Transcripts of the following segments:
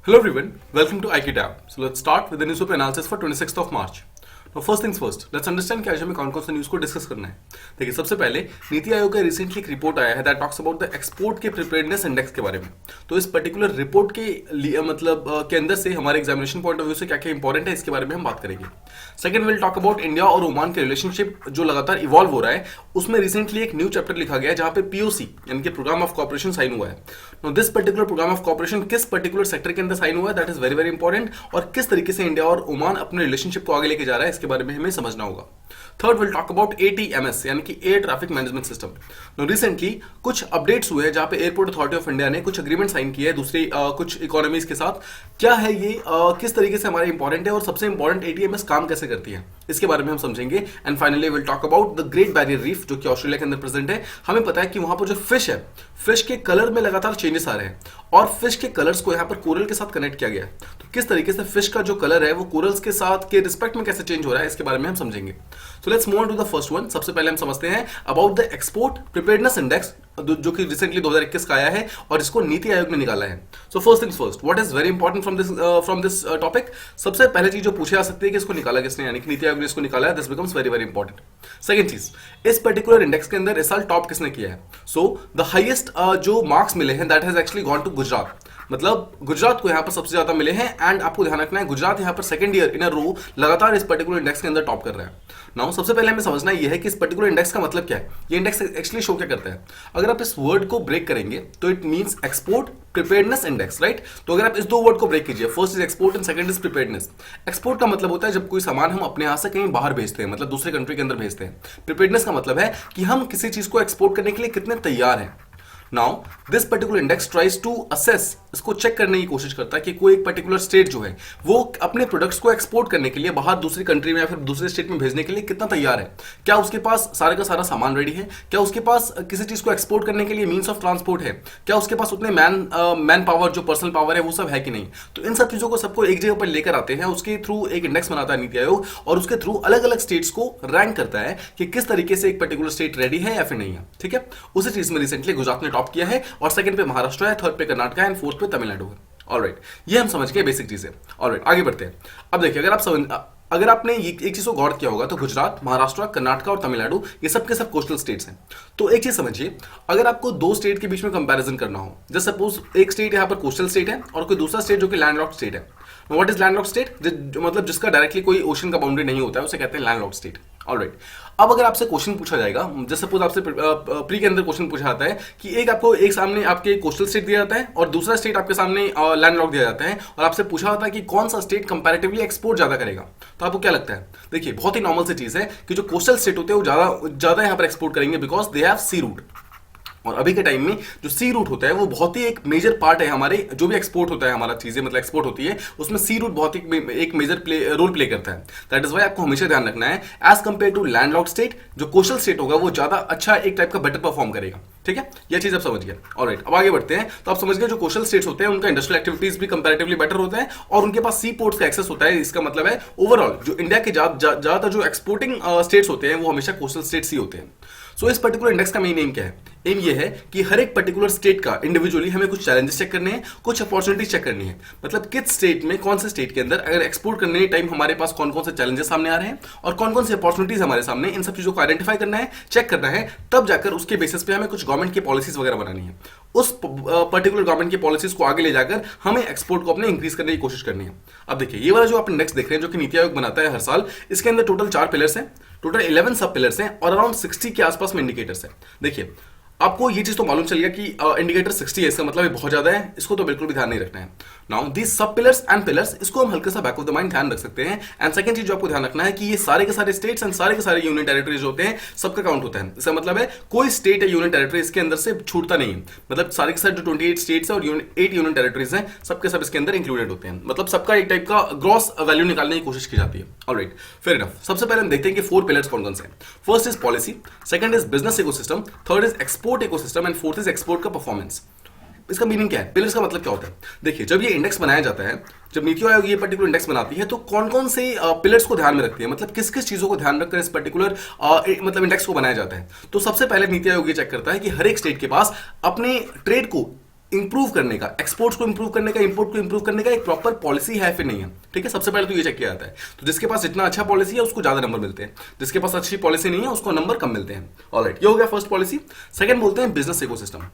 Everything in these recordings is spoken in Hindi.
Hello everyone, welcome to IKTab. So let's start with the newspaper analysis for 26th of March. Now first things first, let's understand कि आज हमें कौन कौन सा न्यूज़ को डिस्कस करना है। देखिए सबसे पहले नीति आयोग का रिसेंटली एक रिपोर्ट आया है that talks about the export के प्रिपेयर्डनेस इंडेक्स के बारे में। तो इस पर्टिकुलर रिपोर्ट के लिए के अंदर से हमारे एग्जामिनेशन पॉइंट ऑफ व्यू से क्या क्या इंपॉर्टेंट है इसके बारे में हम बात करेंगे। Second will talk about India और ओमान के रिलेशनशिप जो लगातार इवॉल्व हो रहा है, उसमें रिसेंटली एक न्यू चैप्टर लिखा गया है जहां पे पीओसी यानी कि प्रोग्राम ऑफ कॉपरेशन साइन हुआ है। Know this particular programme of cooperation किस पर्टिकुलर सेक्टर के अंदर साइन हुआ है that is very very important, और किस तरीके से इंडिया और ओमान अपने रिलेशनशिप को आगे लेके जा रहा है इसके बारे में हमें समझना होगा। थर्ड विल टॉक अबाउट एटीएमएस यानी कि air traffic management system. Know recently कुछ अपडेट्स हुए हैं जहां पे एयरपोर्ट अथॉरिटी ऑफ इंडिया ने कुछ एग्रीमेंट साइन किया है दूसरी कुछ इकोनॉमीज के साथ। क्या है ये, किस तरीके से हमारे इंपॉर्टेंट है और सबसे इंपॉर्टेंट एटीएमएस काम कैसे करती है इसके बारे में हम समझेंगे। And finally will talk about the great Barrier reef जो कि ऑस्ट्रेलिया के अंदर प्रेजेंट है। हमें पता है कि वहां पर जो फिश है, फिश के कलर में लगातार चेंजेस आ रहे हैं और फिश के कलर्स को यहाँ पर कोरल के साथ कनेक्ट किया गया है। तो किस तरीके से फिश का जो कलर है वो कोरल्स के साथ के रिस्पेक्ट में कैसे चेंज हो रहा है इसके बारे में हम समझेंगे। So let's move on to the first one. सबसे पहले हम समझते हैं about the export preparedness index जो कि रिसेंटली 2021 का आया है और इसको नीति आयोग ने निकाला है। So first things first, what is very important from this topic. सबसे पहले चीज जो पूछी जा सकती है कि इसको निकाला किसने, यानी कि नीति आयोग ने इसको निकाला है, this becomes very very important. Second चीज, इस पर्टिकुलर इंडेक्स के अंदर इस साल टॉप किसने किया है। सो द हाईएस्ट जो मार्क्स मिले हैं that has actually gone to Gujarat. मतलब गुजरात को यहां पर सबसे ज्यादा मिले हैं एंड आपको ध्यान रखना है गुजरात यहां पर सेकंड ईयर इन अ रो लगातार इस पर्टिकुलर इंडेक्स के अंदर टॉप कर रहा है। नाउ सबसे पहले हमें समझना यह है कि इस पर्टिकुलर इंडेक्स का मतलब क्या है, ये इंडेक्स एक्चुअली शो क्या करता है। अगर आप इस वर्ड को ब्रेक करेंगे तो it means export preparedness index, right. तो अगर आप इस दो वर्ड को ब्रेक कीजिए, first is export and second is preparedness. Export का मतलब होता है जब कोई सामान हम अपने यहां से कहीं बाहर भेजते हैं, मतलब दूसरे कंट्री के अंदर भेजते हैं। प्रिपेयर्डनेस का मतलब है कि हम किसी चीज को एक्सपोर्ट करने के लिए कितने तैयार हैं। Now this particular index tries to assess, इसको चेक करने की कोशिश करता है कि कोई एक पर्टिकुलर स्टेट जो है वो अपने प्रोडक्ट्स को एक्सपोर्ट करने के लिए बाहर दूसरी कंट्री में या फिर दूसरे स्टेट में भेजने के लिए कितना तैयार है। क्या उसके पास सारे का सारा सामान रेडी है, क्या उसके पास किसी चीज को एक्सपोर्ट करने के लिए मीन्स ऑफ ट्रांसपोर्ट है, क्या उसके पास उतने मैन पावर जो पर्सनल पावर है वो सब है कि नहीं। तो इन सब चीजों को सबको एक जगह पर लेकर आते हैं, उसके थ्रू एक इंडेक्स बनाता है नीति आयोग और उसके थ्रू अलग अलग स्टेट्स को रैंक करता है कि किस तरीके से एक पर्टिकुलर स्टेट रेडी है या फिर नहीं है। ठीक है, उसी चीज में रिसेंटली गुजरात ने टॉप किया है और सेकंड पे महाराष्ट्र है, थर्ड पे कर्नाटक है एंड फोर्थ पे तमिलनाडु है। ऑलराइट, ये हम समझ गए बेसिक चीजें। ऑलराइट, आगे बढ़ते हैं। अब देखिए अगर आपने एक चीज को गौर किया होगा तो गुजरात, महाराष्ट्र, कर्नाटक और तमिलनाडु ये सब के सब कोस्टल स्टेट्स हैं। तो एक चीज समझिए, अगर आपको दो स्टेट के बीच में कंपैरिजन करना हो, जैसे सपोज एक स्टेट यहाँ पर कोस्टल स्टेट है और कोई दूसरा स्टेट जो कि लैंडलॉक्ड स्टेट है। व्हाट इज लैंडलॉक्ड स्टेट, मतलब जिसका डायरेक्टली कोई ओशन का बाउंड्री नहीं होता है उसे कहते हैं लैंडलॉक्ड स्टेट। ऑलराइट, अब अगर आपसे क्वेश्चन पूछा जाएगा, जैसे सपोज आपसे प्री के अंदर क्वेश्चन पूछा जाता है कि एक सामने आपके कोस्टल स्टेट दिया जाता है और दूसरा स्टेट आपके सामने लैंडलॉक्ड दिया जाता है और आपसे पूछा जाता है कि कौन सा स्टेट कंपैरेटिवली एक्सपोर्ट ज्यादा करेगा, तो आपको क्या लगता है। देखिए बहुत ही नॉर्मल सी चीज है कि जो कोस्टल स्टेट होते हैं वो ज्यादा यहां पर एक्सपोर्ट करेंगे because they have sea route. और अभी के टाइम में जो सी रूट होता है वो बहुत ही एक मेजर पार्ट है हमारे जो भी एक्सपोर्ट होता है, हमारा चीजें मतलब एक्सपोर्ट होती है उसमें सी रूट बहुत ही एक मेजर रोल प्ले करता है। दैट इज वाई आपको हमेशा ध्यान रखना है as compare to landlocked state जो कोस्टल स्टेट होगा वो ज्यादा अच्छा एक टाइप का बेटर परफॉर्म करेगा। ठीक है, यह चीज आप समझ गए। ऑलराइट, अब आगे बढ़ते हैं। तो आप समझ गए जो कोस्टल स्टेट्स होते हैं उनका इंडस्ट्रियल एक्टिविटीज भी कंपैरेटिवली बेटर होता है और उनके पास सी पोर्ट्स का एक्सेस होता है। इसका मतलब है ओवरऑल जो इंडिया के ज्यादातर जो एक्सपोर्टिंग स्टेट्स होते हैं वो हमेशा कोस्टल स्टेट्स ही होते हैं। सो इस पर्टिकुलर इंडेक्स का मेन एम क्या है, एम ये है कि हर एक पर्टिकुलर स्टेट का इंडिविजुअली हमें कुछ चैलेंजेस चेक करने हैं, कुछ अपॉर्चुनिटीज चेक करनी है। मतलब किस स्टेट में, कौन से स्टेट के अंदर अगर एक्सपोर्ट करने के टाइम हमारे पास कौन कौन से चैलेंजेस सामने आ रहे हैं और कौन कौन से अपॉर्चुनिटीज हमारे सामने, इन सब चीजों को आइडेंटिफाई करना है, चेक करना है, तब जाकर उसके बेसिस पे हमें कुछ गवर्नमेंट की पॉलिसीज वगैरह बनानी है। उस पर्टिकुलर गवर्नमेंट की पॉलिसीज को आगे ले जाकर हमें एक्सपोर्ट को अपने इंक्रीज करने की कोशिश करनी है। अब देखिए ये वाला जो आप इंडेक्स देख रहे हैं जो कि नीति आयोग बनाता है हर साल, इसके अंदर टोटल 4 पिलर्स हैं, टोटल 11 सब पिलर्स हैं और अराउंड 60 के आसपास में इंडिकेटर्स हैं। देखिए आपको ये चीज तो मालूम चल गया कि इंडिकेटर 60 है, इसका मतलब ये बहुत ज्यादा है, इसको तो बिल्कुल भी ध्यान नहीं रखना है। नाउ दीस सब पिलर्स एंड पिलर्स, इसको हम हल्का सा बैक ऑफ द माइंड ध्यान रख सकते हैं। एंड सेकंड चीज जो आपको ध्यान रखना है कि ये सारे के सारे स्टेट्स एंड सारे के सारे यूनियन टेरिटरीज होते हैं, सबका काउंट होता है। इसका मतलब है कोई स्टेट या यूनियन टेरिटरी इसके अंदर से छूटता नहीं है। मतलब सारे के सारे जो 28 स्टेट्स है और 8 यूनियन टेरिटरीज हैं सबके सब इसके अंदर इंक्लूडेड होते हैं। मतलब सबका एक टाइप का ग्रॉस वैल्यू निकालने की कोशिश की जाती है। Alright, fair enough. सबसे पहले हम देखते हैं कि 4 पिलर्स कौन कौन से हैं। First is policy, second is business ecosystem, third is export ecosystem and fourth is export का परफॉर्मेंस। इसका मीनिंग क्या है, पिलर्स का मतलब क्या होता है। देखिए जब ये इंडेक्स बनाया जाता है, जब नीति आयोग ये पर्टिकुलर इंडेक्स बनाती है तो कौन कौन से पिलर्स को ध्यान में रखती है, मतलब किस किस चीजों को ध्यान रखकर इस पर्टिकुलर मतलब इंडेक्स को बनाया जाता है। तो सबसे पहले नीति आयोग ये चेक करता है कि हर एक स्टेट के पास अपने ट्रेड को इंप्रूव करने का, एक्सपोर्ट्स को इंप्रूव करने का, इंपोर्ट को इंप्रूव करने का एक प्रॉपर पॉलिसी है फिर नहीं है, ठीक है। सबसे पहले तो ये चेक किया जाता है। तो जिसके पास जितना अच्छा पॉलिसी है उसको ज्यादा नंबर मिलते हैं, जिसके पास अच्छी पॉलिसी नहीं है उसको नंबर कम मिलते हैं। ऑलराइट, ये हो गया फर्स्ट पॉलिसी। सेकंड बोलते हैं बिजनेस इकोसिस्टम।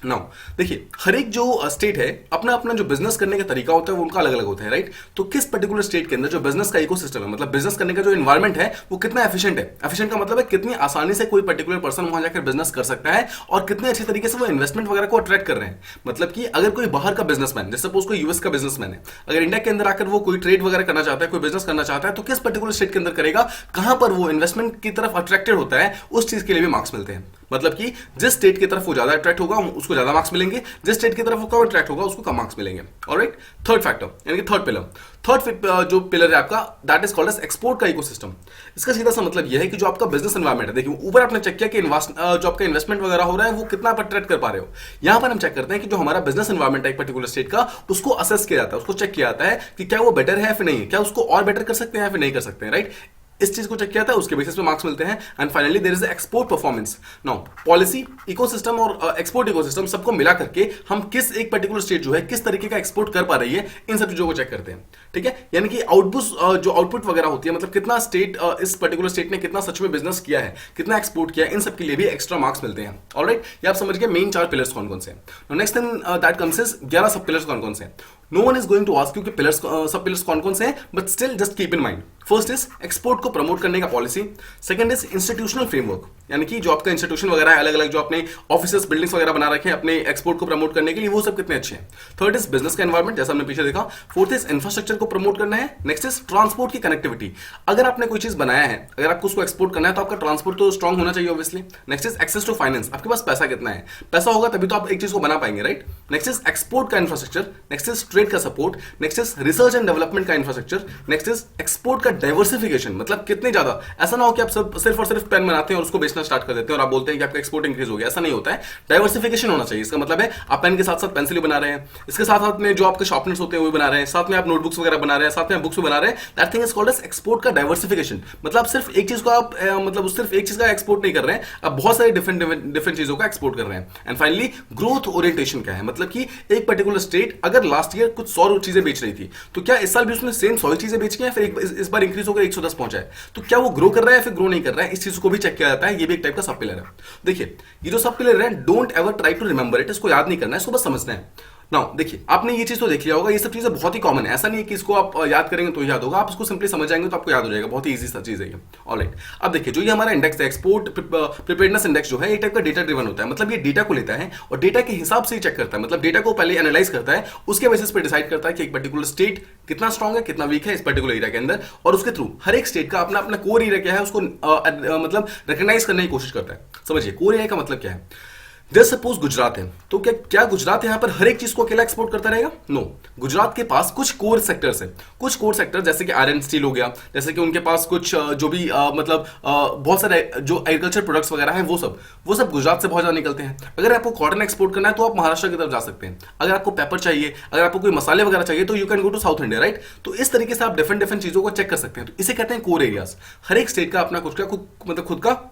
नाउ देखिए, हर एक जो स्टेट है अपना अपना जो बिजनेस करने का तरीका होता है वो उनका अलग अलग होता है, राइट। तो किस पर्टिकुलर स्टेट के अंदर जो बिजनेस का इकोसिस्टम है, मतलब बिजनेस करने का जो एनवायरमेंट है वो कितना एफिशिएंट है। एफिशिएंट का मतलब है कितनी आसानी से कोई पर्टिकुलर पर्सन वहां जाकर बिजनेस कर सकता है और कितने अच्छे तरीके से वो इन्वेस्टमेंट वगैरह को अट्रैक्ट कर रहे हैं। मतलब कि अगर कोई बाहर का बिजनेसमैन, जैसे सपोज कोई यूएस का बिजनेसमैन है, अगर इंडिया के अंदर आकर वो कोई ट्रेड वगैरह करना चाहता है, कोई बिजनेस करना चाहता है, तो किस पर्टिकुलर स्टेट के अंदर करेगा, कहां पर वो इन्वेस्टमेंट की तरफ अट्रैक्टेड होता है, उस चीज के लिए भी मार्क्स मिलते हैं। मतलब कि जिस स्टेट की तरफ वो ज्यादा अट्रैक्ट होगा उसको ज्यादा मार्क्स मिलेंगे, जिस स्टेट की तरफ वो कम अट्रैक्ट होगा उसको कम मार्क्स मिलेंगे। ऑलराइट, थर्ड फैक्टर यानी कि थर्ड पिलर, थर्ड जो पिलर है आपका, that is called as export का इकोसिस्टम। इसका सीधा सा मतलब यह है कि जो आपका बिजनेस एनवायरमेंट है, देखिए ऊपर आपने चेक किया कि जो आपका इन्वेस्टमेंट वगैरह हो रहा है वो कितना आप अट्रैक्ट कर पा रहे हो। यहां पर हम चेक करते हैं कि जो हमारा बिजनेस एनवायरमेंट है एक पर्टिकुलर स्टेट का, उसको असेस किया जाता है, उसको चेक किया जाता है कि क्या वो बेटर है फिर नहीं, क्या उसको और बेटर कर सकते हैं या फिर नहीं कर सकते हैं, राइट। इस चीज को चेक किया था, उसके बेसिस पे मार्क्स मिलते हैं। And finally there is export performance. Now policy, ecosystem और एक्सपोर्ट इकोसिस्टम सबको मिला करके हम किस एक पर्टिकुलर स्टेट जो है किस तरीके का एक्सपोर्ट कर पा रही है, इन सब चीजों को चेक करते हैं, ठीक है। यानी कि आउटपुट जो आउटपुट वगैरह होती है, मतलब कितना स्टेट इस पर्टिकुलर स्टेट ने कितना सच में बिजनेस किया है, कितना एक्सपोर्ट किया है, इन सब के लिए भी एक्स्ट्रा मार्क्स मिलते हैं। ऑलराइट, ये आप समझ गए मेन 4 पिलर्स कौन कौन से हैं। Next thing that comes is 11 सब पिलर्स कौन कौन से हैं। No one is going to ask you कि पिलर्स सब पिलर्स कौन कौन से हैं, but still just keep in mind. First is export को प्रमोट करने का policy. Second is institutional framework, यानी कि जो आपका इंस्टीट्यूशन वगैरह है, अलग अलग जो अपने ऑफिसेस बिल्डिंग्स वगैरह बना रखे हैं अपने एक्सपोर्ट को प्रमोट करने के लिए, वो सब कितने अच्छे हैं। थर्ड इज बिजनेस का एनवायरमेंट, जैसा हमने पीछे देखा। फोर्थ इज इंफ्रास्ट्रक्चर को प्रमोट करना है। नेक्स्ट इज ट्रांसपोर्ट की कनेक्टिविटी, अगर आपने कोई चीज बनाया है, अगर आपको उसको एक्सपोर्ट करना है तो आपका ट्रांसपोर्ट तो स्ट्रांग होना चाहिए obviously. Next is access to finance, आपके पास पैसा कितना है, पैसा होगा तभी तो आप एक चीज को बना पाएंगे, राइट। नेक्स्ट इज एक्सपोर्ट का इंफ्रास्ट्रक्चर। नेक्स्ट इज ट्रेड का support. Next is research and development का इंफ्रास्ट्रक्चर। नेक्स्ट इज एक्सपोर्ट का डाइवर्सिफिकेशन, मतलब कितने ज्यादा, ऐसा ना हो कि आप सिर्फ और सिर्फ पेन बनाते हैं और उसको बेचना स्टार्ट कर देते हैं और आप बोलते हैं कि आपका एक्सपोर्ट इंक्रीज हो गया, ऐसा नहीं होता है। डाइवर्सिफिकेशन होना चाहिए। इसका मतलब है आप पेन के साथ साथ पेंसिल बना रहे हैं, इसके साथ साथ में जो आपके शार्पनर्स होते हैं वो बना रहे हैं, साथ में आप नोटबुक्स वगैरह बना रहे हैं, साथ में आप बुक्स बना रहे हैं। That thing is called as export का डाइवर्सिफिकेशन। मतलब आप सिर्फ एक चीज को आप मतलब सिर्फ एक चीज का एक्सपोर्ट नहीं कर रहे हैं, आप बहुत सारी डिफरेंट चीजों का एक्सपोर्ट कर रहे हैं। एंड फाइनली ग्रोथ ओरिएंटेशन क्या है, मतलब कि एक पर्टिकुलर स्टेट अगर लास्ट ईयर कुछ 100 चीजें बेच रही थी, तो क्या इस साल भी उसने सेम 100 चीजें बेच के फिर इस बार इंक्रीज होकर 110 पहुंचा है, तो क्या वो ग्रो कर रहा है फिर ग्रो नहीं कर रहा है, इस चीज को भी चेक किया जाता है। ये भी एक टाइप का सब पिलर है। देखिए, ये जो सब पिलर है, don't ever try to remember it, इसको याद नहीं करना है, इसको बस समझना है। नाउ देखिए, आपने ये चीज तो देख लिया होगा, ये सब चीजें बहुत ही कॉमन है, ऐसा नहीं है कि इसको आप याद करेंगे तो याद होगा, आप इसको सिंपली समझ जाएंगे तो आपको याद हो जाएगा, बहुत ही इजी सा चीज है ये। ऑलराइट, अब देखिए, जो ये हमारा इंडेक्स है, एक्सपोर्ट प्रिपेयरनेस इंडेक्स जो है, ये टाइप का डेटा ड्रिवन होता है। मतलब ये डेटा को लेता है और डेटा के हिसाब से ही चेक करता है, मतलब डेटा को पहले एनालाइज करता है, उसके बेसिस पे डिसाइड करता है कि एक पर्टिकुलर स्टेट कितना स्ट्रांग है, कितना वीक है इस पर्टिकुलर एरिया के अंदर, और उसके थ्रू हर एक स्टेट का अपना अपना कोर एरिया क्या है उसको मतलब रिकॉग्नाइज करने की कोशिश करता है। समझिए, कोर एरिया का मतलब क्या है। जैसे सपोज गुजरात है, तो क्या गुजरात यहाँ पर हर एक चीज को अकेला एक्सपोर्ट करता रहेगा? नो, गुजरात के पास कुछ कोर सेक्टर्स है, कुछ कोर सेक्टर जैसे कि आयरन स्टील हो गया, जैसे कि उनके पास कुछ जो भी मतलब बहुत सारे जो एग्रीकल्चर प्रोडक्ट्स वगैरह हैं वो सब गुजरात से बहुत ज्यादा निकलते हैं। अगर आपको कॉटन एक्सपोर्ट करना है तो आप महाराष्ट्र की तरफ जा सकते हैं। अगर आपको पेपर चाहिए, अगर आपको कोई मसाले वगैरह चाहिए तो you can go to South India, right. तो इस तरीके से आप डिफरेंट चीजों को चेक कर सकते हैं। तो इसे कहते हैं कोर एरियाज। हर एक स्टेट का अपना खुद का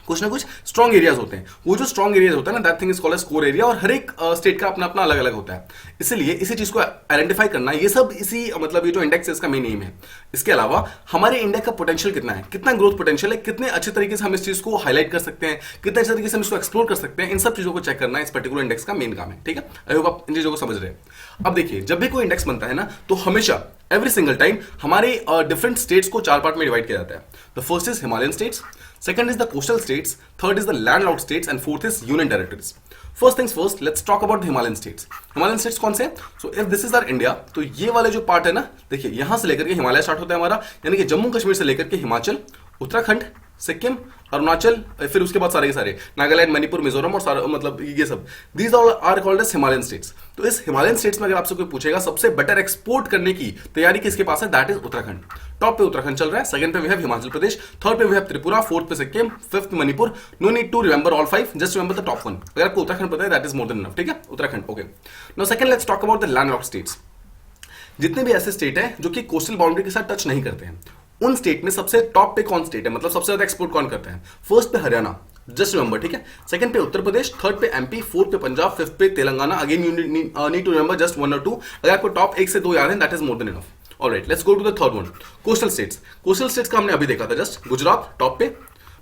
कुछ ना कुछ स्ट्रॉन्ग एरियाज होते हैं। वो जो स्ट्रॉन्ग एरियाज होता है ना, that thing is called as core area, और हर एक स्टेट का अपना अपना अलग अलग होता है। इसलिए इसी चीज को आइडेंटिफाई करना, ये सब इसी मतलब ये जो इंडेक्स है इसका मेन एम है। इसके अलावा हमारे इंडिया का पोटेंशियल कितना है, कितना ग्रोथ पोटेंशियल है, कितने अच्छे तरीके से हम इस चीज को हाईलाइट कर सकते हैं, कितने अच्छे तरीके से हम इसको एक्सप्लोर कर सकते हैं, इन सब चीजों को चेक करना इस पर्टिकुलर इंडेक्स का मेन काम है। ठीक है, आई होप आप इन चीजों को समझ रहे हैं। अब देखिए, जब भी कोई इंडेक्स बनता है ना, तो हमेशा एवरी सिंगल टाइम हमारे डिफरेंट स्टेट्स को 4 पार्ट में डिवाइड किया जाता है। The first is Himalayan states, second is the coastal states, third is the landlocked states, and fourth is union territories. First things first, let's talk about the Himalayan states. Himalayan states कौन से हैं? So if this is our India, तो ये वाले जो पार्ट है ना, देखिए यहां से लेकर के हिमालय स्टार्ट होता है हमारा, यानी कि जम्मू कश्मीर से लेकर के हिमाचल, उत्तराखंड, सिक्किम, अरुणाचल, फिर उसके बाद सारे के सारे नागालैंड, मणिपुर, मिजोरम और सारे मतलब ये सब, these are called as Himalayan states. तो इस हिमालयन स्टेट्स में अगर आपसे कोई पूछेगा सबसे बेटर एक्सपोर्ट करने की तैयारी किसके पास है, दैट इज उत्तराखंड। टॉप पे उत्तराखंड चल रहा है, सेकंड पे we have Himachal Pradesh, third पे वी हैव त्रिपुरा, फोर्थ पे Sikkim, fifth Manipur. No need to remember all 5, just remember the top 1। अगर आपको उत्तराखंड पता है that is more than enough. ठीक है, Uttarakhand. Okay, now second let's talk about the landlocked states. जितने भी ऐसे स्टेट हैं जो कि कोस्टल बाउंड्री के साथ टच नहीं करते हैं, उन स्टेट में सबसे टॉप पे कौन स्टेट है, मतलब सबसे ज्यादा एक्सपोर्ट कौन करता है? फर्स्ट पे हरियाणा, जस्ट रिमेंबर, ठीक है। सेकंड पे उत्तर प्रदेश, थर्ड पे एमपी, फोर्थ पे पंजाब, फिफ्थ पे Telangana. Again you need to remember just 1 और 2। अगर आपको टॉप 1 से 2 याद है, that is more than enough. Alright, let's go to the third one, coastal states. Coastal states का हमने अभी देखा था जस्ट। गुजरात टॉप पे,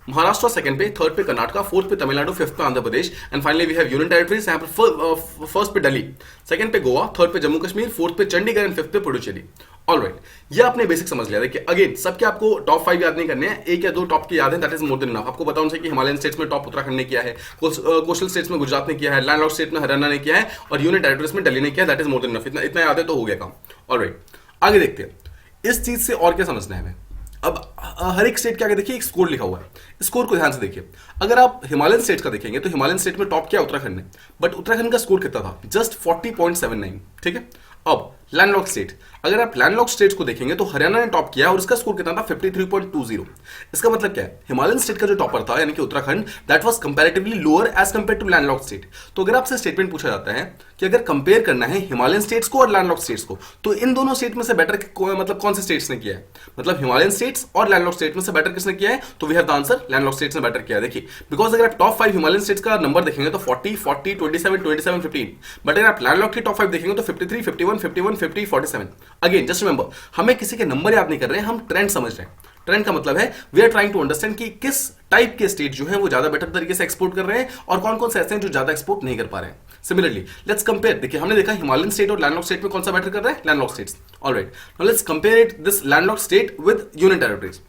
महाराष्ट्र सेकंड पे, थर्ड पे कर्नाटका, फोर्थ पे तमिलनाडु, फिफ्थ पे Andhra Pradesh, and finally we have union territories. यहाँ पर फर्स्ट पे दिल्ली, सेकंड पे गोवा, थर्ड पे जम्मू कश्मीर, फोर्थ पे चंडीगढ़ एंड फिफ्थ पे पुडुचेरी। ऑलराइट, ये आपने बेसिक समझ लिया। देखिए अगेन सबके आपको टॉप 5 याद नहीं करने हैं, 1 या 2 टॉप के याद है, that is more than enough. आपको बताऊं चाहिए कि हिमालयन स्टेट्स में टॉप उत्तराखंड ने किया है, कोस्टल स्टेट्स में गुजरात ने किया है, लैंडलॉक्ड स्टेट में हरियाणा ने किया है, और यूनियन टेरिटरीज में दिल्ली ने किया है, that is more than enough. इतना याद है तो हो गया काम। ऑलराइट, आगे देखते हैं इस चीज से और क्या समझना है हमें। अब हर एक स्टेट के आगे देखिए एक स्कोर लिखा हुआ है, स्कोर को ध्यान से देखिए। अगर आप हिमालयन स्टेट का देखेंगे तो हिमालयन स्टेट में टॉप किया उत्तराखंड ने, बट उत्तराखंड का स्कोर कितना था, जस्ट 40.79, ठीक है। अब लैंडलॉक्ड स्टेट, अगर आप लैंडलॉक्ड स्टेट्स को देखेंगे तो हरियाणा ने टॉप किया और उसका स्कोर कितना था, 53.20। इसका मतलब क्या है, हिमालयन स्टेट का जो टॉपर था यानी कि Uttarakhand, that was comparatively lower as compare to landlocked state. तो अगर आपसे स्टेटमेंट पूछा जाता है कि अगर कंपेयर करना है हिमालयन स्टेट्स को और लैंडलॉक्ड स्टेट्स को, तो इन दोनों स्टेट में से बेटर मतलब कौन से स्टेट्स ने किया है, मतलब हिमालयन स्टेट्स और लैंडलॉक्ड स्टेट में से बेटर किसने किया है, तो we have the answer landlocked states ने बेटर किया है। देखिए बिकॉज अगर आप टॉप 5 हिमालयन स्टेट्स का नंबर देखेंगे तो 40, 40, 27, 27, 15, बट अगर आप लैंडलॉक्ड की टॉप 5 देखेंगे तो 53, 51, 51, 50, 47। अगेन जस्ट रिमेंबर, हमें किसी के नंबर याद नहीं कर रहे हैं, हम ट्रेंड समझ रहे हैं। ट्रेंड का मतलब है we are trying to understand कि किस टाइप के स्टेट जो हैं वो ज्यादा बेटर तरीके से एक्सपोर्ट कर रहे हैं और कौन कौन से ऐसे हैं जो ज्यादा एक्सपोर्ट नहीं कर पा रहे हैं। सिमिलरली लेट्स कंपेयर, देखिए हमने देखा हिमालयन स्टेट और लैंडलॉक्ड स्टेट में कौन सा बेटर कर रहा है, landlocked states. Alright, now let's compare it this landlocked state with union territories.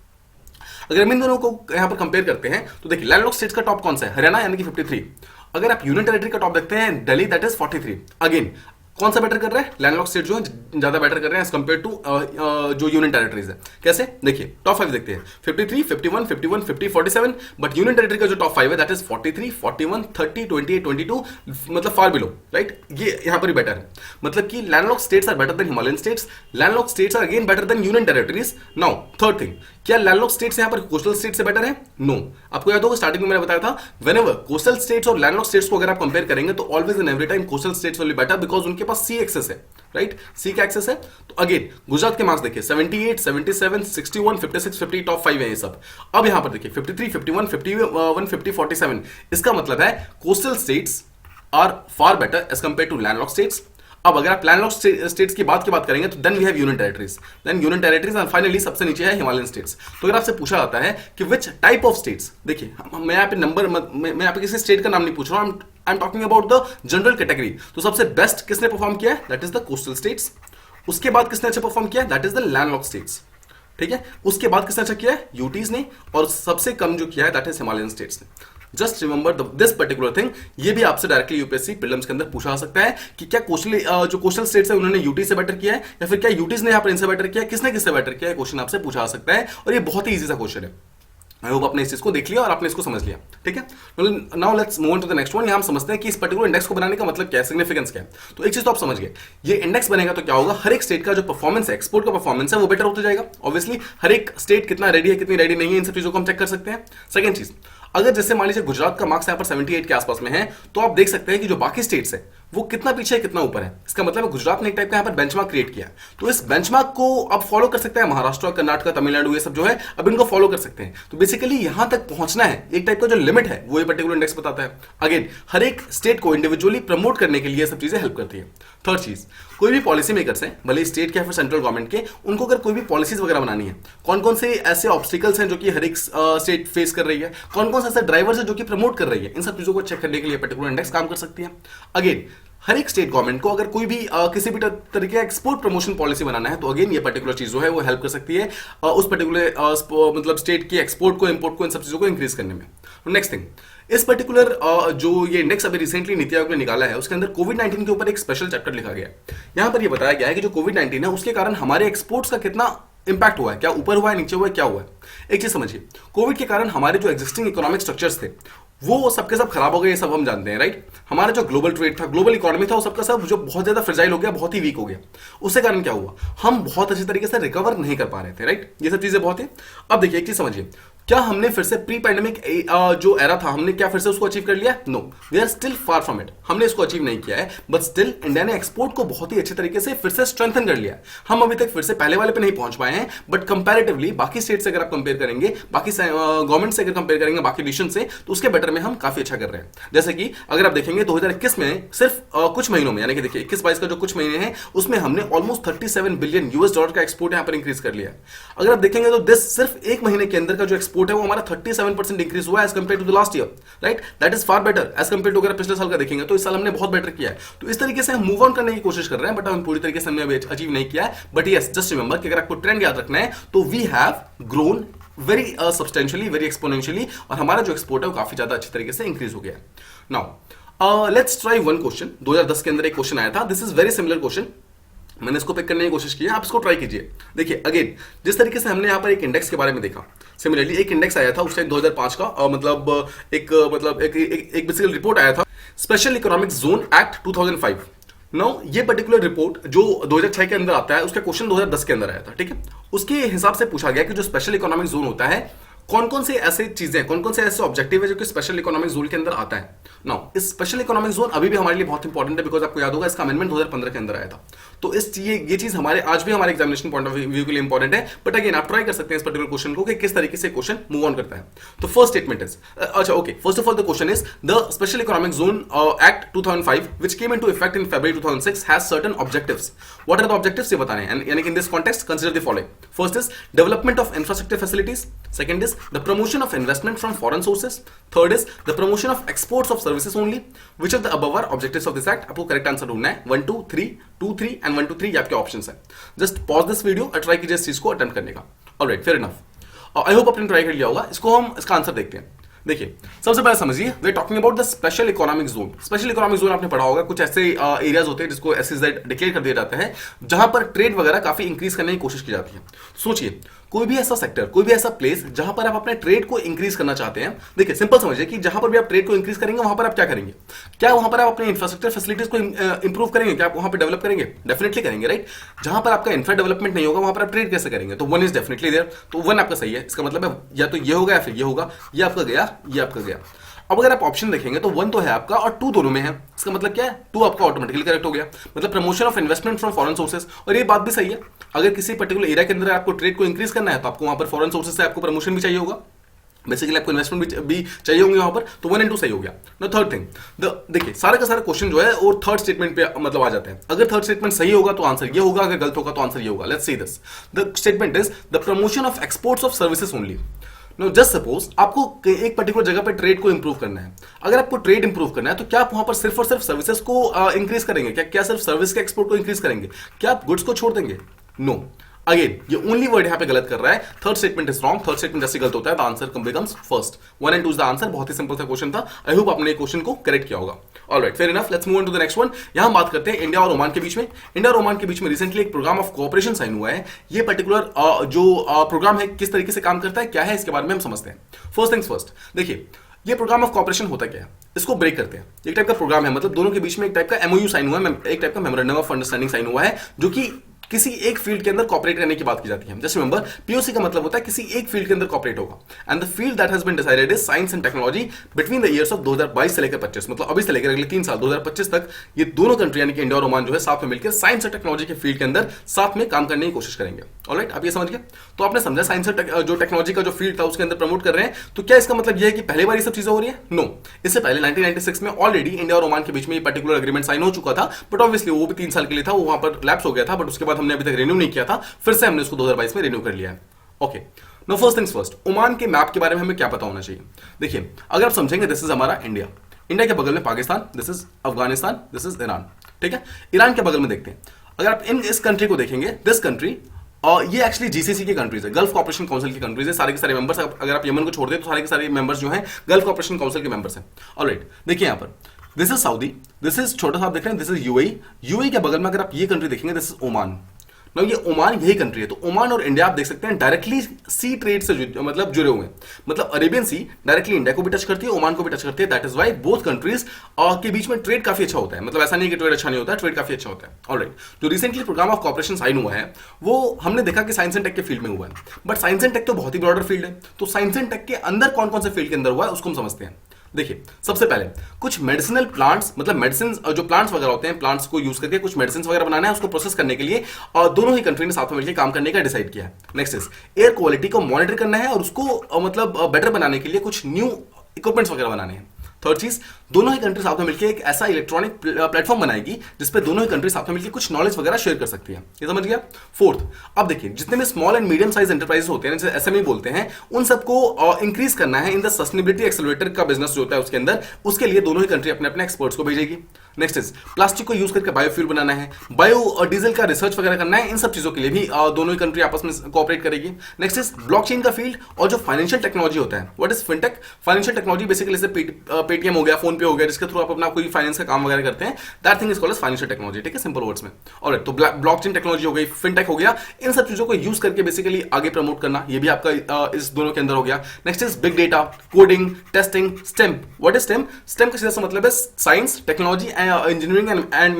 अगर हम इन दोनों को यहां पर कंपेयर करते हैं तो देखिए लैंडलॉक्ड स्टेट्स का टॉप कौन सा है, हरियाणा यानी कि 53। अगर आप यूनियन टेरिटरी का टॉप देखते हैं दिल्ली, दैट इज 43। अगेन कौन सा बेटर कर रहा है, लैंडलॉक्ड स्टेट जो है ज्यादा बेटर कर रहे हैं एज कंपेयर टू जो यूनियन टेरिटरीज है। कैसे, देखिए टॉप 5 देखते हैं, 53, 51, 51, 50, 47, बट यूनियन टेरिटरी का जो टॉप 5 है दैट इज 43, 41, 30, 28, 22, मतलब फार बिलो, राइट। ये यहां पर ही बेटर है, मतलब कि landlocked states are better than Himalayan states, landlocked states are again better than union territories. Now third thing, क्या लैंडलॉक्ड स्टेट्स यहां पर कोस्टल स्टेट से बेटर है, नो। आपको याद होगा स्टार्टिंग में मैंने बताया था व्हेनेवर कोस्टल स्टेट्स और लैंडलॉक्ड स्टेट्स को अगर आप कंपेयर करेंगे तो always and every time coastal states will be better because उनके पास सी एक्सेस है, राइट, सी का एक्सेस है। तो अगेन गुजरात के मार्क्स देखिए 78, 77, 61, 56, 50 टॉप 5 है ये सब। अब यहां पर देखिए 53, 51, 51, 50, 47। इसका मतलब है coastal states are far better as compare to landlocked states. अब अगर आप लैंडलॉक्ड स्टेट्स की बात करेंगे तो then we have union territories, then union territories and finally सबसे नीचे है हिमालयन स्टेट्स। तो अगर आपसे पूछा जाता है कि विच टाइप ऑफ स्टेट्स, देखिए मैं यहाँ पे नंबर मैं यहाँ पे किसी स्टेट का नाम नहीं पूछ रहा हूँ, I am talking about the general category. तो सबसे बेस्ट किसने परफॉर्म किया है, that is the coastal states. उसके बाद किसने अच्छा परफॉर्म किया, that is the landlocked states, ठीक है। उसके बाद किसने अच्छा किया है, यूटीज ने, और सबसे कम जो किया है दैट इज हिमालयन स्टेट्स ने। Just remember this particular thing, ये भी आपसे डायरेक्टली यूपीएससी प्रीलिम्स के अंदर पूछा जा सकता है कि क्या जो कोस्टल स्टेट्स है उन्होंने यूटी से बेटर किया है या फिर क्या यूटीज ने यहाँ पर इनसे बेटर किया है, किसने किससे बेटर किया है, क्वेश्चन आपसे पूछा जा सकता है। और ये बहुत ही इजी सा क्वेश्चन है। आई होप आपने इस चीज को देख लिया और आपने इसको समझ लिया, ठीक है। Now let's move on to the next one. यहां हम समझते हैं कि इस पर्टिकुलर इंडेक्स को बनाने का मतलब क्या है, सिग्निफिकेंस क्या है। तो एक चीज तो आप समझ गए, ये इंडेक्स बनेगा तो क्या होगा, हर एक स्टेट का जो परफॉर्मेंस है, एक्सपोर्ट का परफॉर्मेंस है वो बेटर होता जाएगा। ऑब्वियसली हर एक स्टेट कितना रेडी है कितनी रेडी नहीं है, इन सब चीजों को हम चेक कर सकते हैं। सेकंड चीज, अगर जैसे मान लीजिए गुजरात का मार्क्स यहां पर 78 के आसपास में है, तो आप देख सकते हैं कि जो बाकी स्टेट्स है वो कितना पीछे है कितना ऊपर है। इसका मतलब है गुजरात ने एक टाइप का यहां पर बेंचमार्क क्रिएट किया, तो इस बेंचमार्क को अब फॉलो कर सकते हैं महाराष्ट्र, कर्नाटक, तमिलनाडु, ये सब जो है अब इनको फॉलो कर सकते हैं। तो बेसिकली यहां तक पहुंचना है, एक टाइप का जो लिमिट है वो ये पर्टिकुलर इंडेक्स बताता है। अगेन हर एक स्टेट को इंडिविजुअली प्रमोट करने के लिए सब चीजें हेल्प करती है। थर्ड चीज, कोई भी पॉलिसी मेकर्स हैं, भले स्टेट के या फिर सेंट्रल गवर्नमेंट के, उनको अगर कोई भी पॉलिसीज वगैरह बनानी है, कौन कौन से ऐसे ऑब्स्टिकल्स हैं जो कि हर एक स्टेट फेस कर रही है, कौन कौन से ऐसे ड्राइवर्स है जो कि प्रमोट कर रही है, इन सब चीजों को चेक करने के लिए पर्टिकुलर इंडेक्स काम कर सकती है। अगेन हर एक स्टेट गवर्नमेंट को अगर कोई भी किसी भी तरीके का एक्सपोर्ट प्रमोशन पॉलिसी बनाना है तो अगेन ये पर्टिकुलर चीज जो है वो हेल्प कर सकती है उस पर्टिकुलर मतलब स्टेट की एक्सपोर्ट को, इंपोर्ट को, इन सब चीजों को इंक्रीज करने में। नेक्स्ट थिंग, इस पर्टिकुलर जो ये इंडेक्स अभी रिसेंटली नीति आयोग ने निकाला है उसके अंदर कोविड-19 के ऊपर एक स्पेशल चैप्टर लिखा गया है। यहां पर ये बताया गया है कि जो कोविड-19 है उसके कारण हमारे एक्सपोर्ट्स का कितना इंपैक्ट हुआ है, क्या ऊपर हुआ है, नीचे हुआ है, क्या हुआ है। एक चीज समझिए, कोविड के कारण हमारे जो एग्जिस्टिंग इकोनॉमिक स्ट्रक्चर्स थे वो सबके सब खराब हो गए, ये सब हम जानते हैं, राइट। हमारा जो ग्लोबल ट्रेड था, ग्लोबल इकोनॉमी था, वो सबका सब जो बहुत ज्यादा फ्रेजाइल हो गया, बहुत ही वीक हो गया। उसके कारण क्या हुआ, हम बहुत अच्छे तरीके से रिकवर नहीं कर पा रहे थे, राइट। ये सब चीजें बहुत है। अब देखिए एक चीज समझिए, क्या हमने फिर से प्री पैंडेमिक जो एरा था हमने क्या फिर से उसको अचीव कर लिया? No, we are still far from it. हमने इसको अचीव नहीं किया है, बट स्टिल इंडिया ने एक्सपोर्ट को बहुत ही अच्छे तरीके से फिर से स्ट्रेंथन कर लिया। हम अभी तक फिर से पहले वाले पे नहीं पहुंच पाए हैं, बट कंपैरेटिवली बाकी स्टेट से अगर आप कंपेयर करेंगे, बाकी गवर्नमेंट से अगर कंपेयर करेंगे, बाकी नेशन से, तो उसके बेटर में हम काफी अच्छा कर रहे हैं। जैसे कि अगर आप देखेंगे 2021 में सिर्फ कुछ महीनों में, यानी कि देखिए 21-22 का जो कुछ महीने हैं उसमें हमने ऑलमोस्ट 37 बिलियन यूएस डॉलर का एक्सपोर्ट यहां पर इंक्रीज कर लिया है। अगर आप देखेंगे तो दिस सिर्फ एक महीने के अंदर का जो एक्सपोर्ट है वो हमारा 37% इंक्रीज हुआ as compare to the last year, right? That is far better as compare to, अगर पिछले साल का देखेंगे तो इस साल हमने बहुत बेटर किया है। तो इस तरीके से हम मूव ऑन करने की कोशिश कर रहे हैं, बट हम पूरी तरीके से हमने अचीव नहीं किया है। बट यस, जस्ट रिमेंबर कि अगर आपको ट्रेंड याद रखना है तो we have grown very substantially, very exponentially, और हमारा जो एक्सपोर्ट है वो काफी ज्यादा अच्छी तरीके से इंक्रीज हो गया है। Now let's try one question. 2010 के अंदर एक क्वेश्चन आया था, this is very similar question, मैंने इसको पिक करने की कोशिश की है, आप इसको ट्राई कीजिए। देखिए अगेन जिस तरीके से हमने यहाँ पर एक इंडेक्स के बारे में देखा, सिमिलरली एक इंडेक्स आया था उस टाइम 2005 का, मतलब एक बेसिकल रिपोर्ट आया था, special economic zone act 2005। Now ये पर्टिकुलर रिपोर्ट जो 2006 के अंदर आता है, उसका क्वेश्चन 2010 के अंदर आया था, ठीक है? उसके हिसाब से पूछा गया कि जो स्पेशल इकोनॉमिक जोन होता है, कौन कौन से ऐसे चीजें, कौन कौन से ऐसे ऑब्जेक्टिव है जो कि स्पेशल इकोनॉमिक जोन के अंदर आता है। नाउ इस स्पेशल इकोनॉमिक जोन अभी भी हमारे लिए बहुत इंपॉर्टेंट है, बिकॉज आपको याद होगा इसका अमेंडमेंट 2015 के अंदर आया था। तो ये चीज हमारे आज भी हमारे एग्जामिनेशन पॉइंट ऑफ व्यू के लिए इंपॉर्टेंट है। बट अगेन आप ट्राई कर सकते हैं इस पर्टिकुलर क्वेश्चन को कि किस तरीके से क्वेश्चन मूव ऑन करता है। तो फर्स्ट स्टेटमेंट इज, अच्छा okay, first of all the question is the special economic zone act 2005 which came into effect in February 2006 has certain objectives. What are the objectives ये बताने हैं, यानी कि in this context consider the following. First is development of infrastructure facilities, second is the promotion of investment from foreign sources, third is the promotion of exports of services only. Which of the above are objectives of this act? आपको करेक्ट आंसर ढूंढना है। 1 2 3 2 3 एंड 1 2 3 ये आपके ऑप्शंस हैं। जस्ट पॉज दिस वीडियो और ट्राई कीजिए इस चीज को अटेम्प्ट करने का। Alright, fair enough. आई होप आपने ट्राई कर लिया होगा। इसको हम इसका आंसर देखते हैं। देखिए सबसे पहले समझिए, we are talking about the special economic zone. Special economic zone आपने पढ़ा होगा, कुछ ऐसे एरियाज होते हैं जिसको एसईजेड डिक्लेयर कर दिया जाता है, जहां पर ट्रेड वगैरह काफी इंक्रीज करने की कोशिश की जाती है। सोचिए कोई भी ऐसा सेक्टर, कोई भी ऐसा प्लेस जहां पर आप अपने ट्रेड को इंक्रीज करना चाहते हैं। देखिए सिंपल समझिए कि जहां पर भी आप ट्रेड को इंक्रीज करेंगे वहां पर आप क्या करेंगे? क्या वहां पर आप अपने इंफ्रास्ट्रक्चर फैसिलिटीज को इंप्रूव करेंगे? क्या आप वहां पर डेवलप करेंगे? डेफिनेटली करेंगे, राइट? जहां पर आपका इंफ्रा डेवलपमेंट नहीं होगा वहां पर आप ट्रेड कैसे करेंगे? तो वन इज डेफिनेटली देयर। तो वन आपका सही है। इसका मतलब है या तो ये होगा या फिर ये होगा, ये आपका गया, ये आपका गया। अब अगर आप ऑप्शन देखेंगे तो 1 तो है आपका और 2 दोनों में है। इसका मतलब क्या है? 2 आपका ऑटोमेटिकली करेक्ट हो गया, मतलब promotion of investment from foreign sources. और ये बात भी सही है, अगर किसी पर्टिकुलर एरिया के अंदर आपको ट्रेड को इंक्रीज करना है तो आपको वहां पर फॉरेन सोर्सेज से आपको प्रमोशन भी चाहिए होगा, बेसिकली आपको इन्वेस्टमेंट भी चाहिए होंगे वहां पर। तो 1 and 2 सही हो गया ना। थर्ड थिंग, देखिए सारे का सारा क्वेश्चन जो है वो थर्ड स्टेटमेंट पे मतलब आ जाते हैं। अगर थर्ड स्टेटमेंट सही होगा तो आंसर ये होगा, अगर गलत होगा तो आंसर ये होगा। Let's see this, the statement is the promotion of exports of services only. Know just suppose आपको एक पर्टिकुलर जगह पे ट्रेड को इंप्रूव करना है। अगर आपको ट्रेड इंप्रूव करना है तो क्या आप वहां पर सिर्फ और सिर्फ सर्विसेज को इंक्रीज करेंगे? क्या सिर्फ सर्विस के एक्सपोर्ट को इंक्रीज करेंगे? क्या आप गुड्स को छोड़ देंगे? नो। अगेन ये ओनली वर्ड यहां पे गलत कर रहा है। Third statement is wrong. Third statement जैसे गलत होता है, the answer becomes first. 1 and 2 is the answer. बहुत ही सिंपल सा क्वेश्चन था। आई होप आपने क्वेश्चन को करेक्ट किया होगा। Alright, fair enough. Let's move on to the next one. यहां हम बात करते हैं इंडिया और ओमान के बीच में। इंडिया और ओमान के बीच में रिसेंटली एक प्रोग्राम ऑफ कोऑपरेशन साइन हुआ है। ये पर्टिकुलर जो प्रोग्राम है किस तरीके से काम करता है, क्या है, इसके बारे में हम समझते हैं। फर्स्ट थिंग्स फर्स्ट, देखिए ये प्रोग्राम ऑफ कॉपरेशन होता क्या है, इसको ब्रेक करते हैं। एक टाइप का प्रोग्राम है, मतलब दोनों के बीच में एक टाइप का एमओयू साइन हुआ है, एक टाइप का मेमोरेंडम ऑफ अंडरस्टैंडिंग साइन हुआ है, जो कि किसी एक फील्ड के अंदर कॉपरेट करने की बात की जाती है। जस्ट रिमेंबर, पीओसी का मतलब होता है किसी एक फील्ड के अंदर कॉपरेट होगा। And the field that has been decided is science and technology between the years of 2022 से लेकर 25, मतलब अभी से लेकर अगले 3 साल 2025 तक ये दोनों कंट्री यानी कि इंडिया और ओमान जो है साथ में मिलकर साइंस और टेक्नोलॉजी के फील्ड के अंदर साथ में काम करने की कोशिश करेंगे। ऑलराइट, आप ये समझ गए? तो आपने समझा साइंस और जो टेक्नोलॉजी का जो फील्ड था उसके अंदर प्रमोट कर रहे हैं। तो क्या इसका मतलब यह है कि पहली बार ये सब चीजें हो रही है? नो। इससे पहले 1996 में ऑलरेडी इंडिया और ओमान के बीच में ये पर्टिकुलर एग्रीमेंट साइन हो चुका था, बट ऑब्वियसली वो भी 3 साल के लिए था, वो वहां पर लैप्स हो गया था, बट उसके बाद हमने अभी तक रिन्यू नहीं किया था। फिर से हमने उसको 2022 में रिन्यू कर लिया है। Okay, no first things first, Oman के मैप के बारे में हमें क्या पता होना चाहिए? देखिए अगर आप समझेंगे, दिस इज हमारा इंडिया, इंडिया के बगल में Pakistan, this is Afghanistan, this is Iran, ठीक है? ईरान के बगल में देखते हैं, अगर आप इस कंट्री को देखेंगे, दिस कंट्री, और ये एक्चुअली जीसीसी की कंट्रीज है, गल्फ कॉपरेशन काउंसिल की कंट्रीज है। सारे के सारे मेंबर्स, अगर आप यमन को छोड़ दें तो सारे के सारे मेंबर्स जो हैं गल्फ कॉपरेशन काउंसिल के मेंबर्स हैं। ऑलराइट, देखिए यहाँ पर this is Saudi, this is छोटा सा आप देख रहे हैं, दिस इज यूएई। यूएई के बगल में अगर आप ये कंट्री देखेंगे, दिस इज ओमान। ना ये ओमान यही कंट्री है। तो ओमान और इंडिया आप देख सकते हैं डायरेक्टली सी ट्रेड से मतलब जुड़े हुए हैं। मतलब अरेबियन सी डायरेक्टली इंडिया को भी टच करती है, ओमान को भी टच करती है। That is why both countries के बीच में ट्रेड काफी अच्छा होता है। मतलब ऐसा नहीं कि ट्रेड अच्छा नहीं होता है, ट्रेड काफी अच्छा होता है। ऑलराइट, जो recently program of cooperation sign हुआ है वो हमने देखा कि साइंस एंड टेक के फील्ड में हुआ है। बट साइंस एंड टेक तो बहुत ही ब्रॉडर फील्ड है। तो साइंस एंड टेक के अंदर कौन कौन से फील्ड के अंदर हुआ है उसको हम समझते हैं। देखिए, सबसे पहले कुछ मेडिसिनल प्लांट्स, मतलब मेडिसिन जो प्लांट्स वगैरह होते हैं, प्लांट्स को यूज करके कुछ मेडिसिन वगैरह बनाना है, उसको प्रोसेस करने के लिए और दोनों ही कंट्री ने साथ में मिलकर काम करने का डिसाइड किया है। नेक्स्ट इज एयर क्वालिटी को मॉनिटर करना है और उसको मतलब बेटर बनाने के लिए कुछ न्यू इक्विपमेंट्स वगैरह बनाने हैं। थर्ड चीज, दोनों ही कंट्री साथ में मिलकर एक ऐसा इलेक्ट्रॉनिक प्लेटफॉर्म बनाएगी जिसपे दोनों ही कंट्री साथ में मिलकर कुछ नॉलेज वगैरह शेयर कर सकती है। ये समझ गया। फोर्थ, अब देखिए जितने भी small and medium size enterprise होते हैं, जैसे एसएमई बोलते हैं, उन सबको इंक्रीज करना है इन द सस्टेनेबिलिटी एक्सेलरेटर का बिजनेस जो होता है उसके अंदर। उसके लिए दोनों ही कंट्री अपने अपने एक्सपर्ट्स को भेजेगी। नेक्स्ट इज प्लास्टिक को यूज करके बायोफ्यूल बनाना है, बायो और डीजल का रिसर्च वगैरह करना है। इन सब चीजों के लिए भी दोनों ही कंट्री आपस में कोऑपरेट करेगी। नेक्स्ट इज ब्लॉकचेन का फील्ड और जो फाइनेंशियल टेक्नोलॉजी होता है। What is fintech? Financial technology basically जैसे पेटीएम हो गया, फोन पे हो गया, जिसके थ्रू आप अपना कोई फाइनेंस का काम वगैरह करते हैं। That thing is called as financial technology. ठीक है, सिंपल वर्ड्स में। ऑलराइट, तो ब्लॉकचेन टेक्नोलॉजी हो गई, फिनटेक हो गया, इन सब चीजों को यूज करके बेसिकली आगे प्रमोट करना, ये भी आपका इस दोनों के अंदर हो गया। Next is big data, coding, testing, stem. What is stem? Stem का सीधा सा मतलब है science, technology, engineering and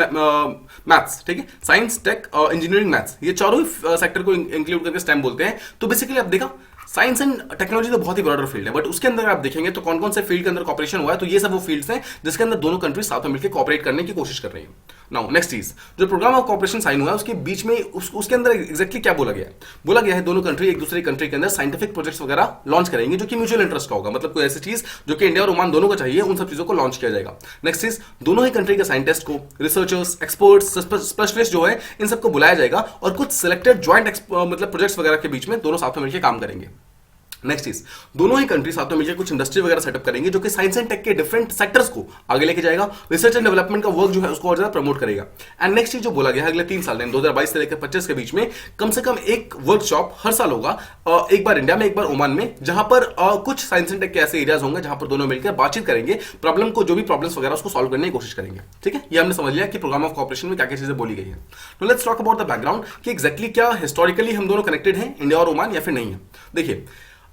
maths. ठीक है, साइंस, टेक, इंजीनियरिंग, मैथ्स, ये चारों ही सेक्टर को इंक्लूड करके स्टेम बोलते हैं। तो बेसिकली आप देखा साइंस एंड टेक्नोलॉजी तो बहुत ही ब्रॉडर फील्ड है, बट उसके अंदर आप देखेंगे तो कौन कौन से फील्ड के अंदर कॉपरेशन हुआ है। तो ये सब वो फील्ड्स हैं जिसके अंदर दोनों कंट्रीज साथ में मिलकर कॉपरेट करने की कोशिश कर रही है। नाउ नेक्स्ट चीज, जो प्रोग्राम ऑफ कॉपरेशन साइन हुआ है उसके बीच में उसके अंदर एग्जैक्टली क्या बोला गया है? बोला गया है दोनों कंट्री एक दूसरे कंट्री के अंदर साइंटिफिक प्रोजेक्ट्स वगैरह लॉन्च करेंगे जो कि म्यूचुअल इंटरेस्ट का होगा। मतलब कोई ऐसी चीज जो कि इंडिया और ओमान दोनों को चाहिए, उन सब चीजों को लॉन्च किया जाएगा। नेक्स्ट चीज, दोनों ही कंट्री के साइंटिस्ट को, रिसर्चर्स, एक्सपर्ट्स, स्पेशलिस्ट जो है, इन सबको बुलाया जाएगा और कुछ सिलेक्टेड ज्वाइंट मतलब प्रोजेक्ट्स वगैरह के बीच में दोनों साथ में मिलकर काम करेंगे। नेक्स्ट इज, दोनों ही कंट्री साथ में मिलकर कुछ इंडस्ट्री वगैरह सेटअप करेंगे जो कि साइंस एंड टेक के डिफरेंट सेक्टर्स को आगे लेके जाएगा, रिसर्च एंड डेवलपमेंट का वर्क जो है उसको और ज्यादा प्रमोट करेगा। एंड नेक्स्ट चीज जो बोला गया है, अगले 3 साल 2022 से लेकर 25 के बीच में कम से कम एक वर्कशॉप हर साल होगा, एक बार इंडिया में, एक बार ओमान में, जहां पर कुछ साइंस एंड टेक के ऐसे एरियाज होंगे जहां पर दोनों मिलकर बातचीत करेंगे, प्रॉब्लम को, जो भी प्रॉब्लम्स वगैरह उसको सॉल्व करने की कोशिश करेंगे। ठीक है, ये हमने समझ लिया कि प्रोग्राम ऑफ कॉपरेशन में क्या क्या चीजें बोली गई है। तो let's talk about the background कि एग्जैक्टली क्या हिस्टोरिकली हम दोनों कनेक्टेड हैं, इंडिया और ओमान, या फिर नहीं है। देखिए,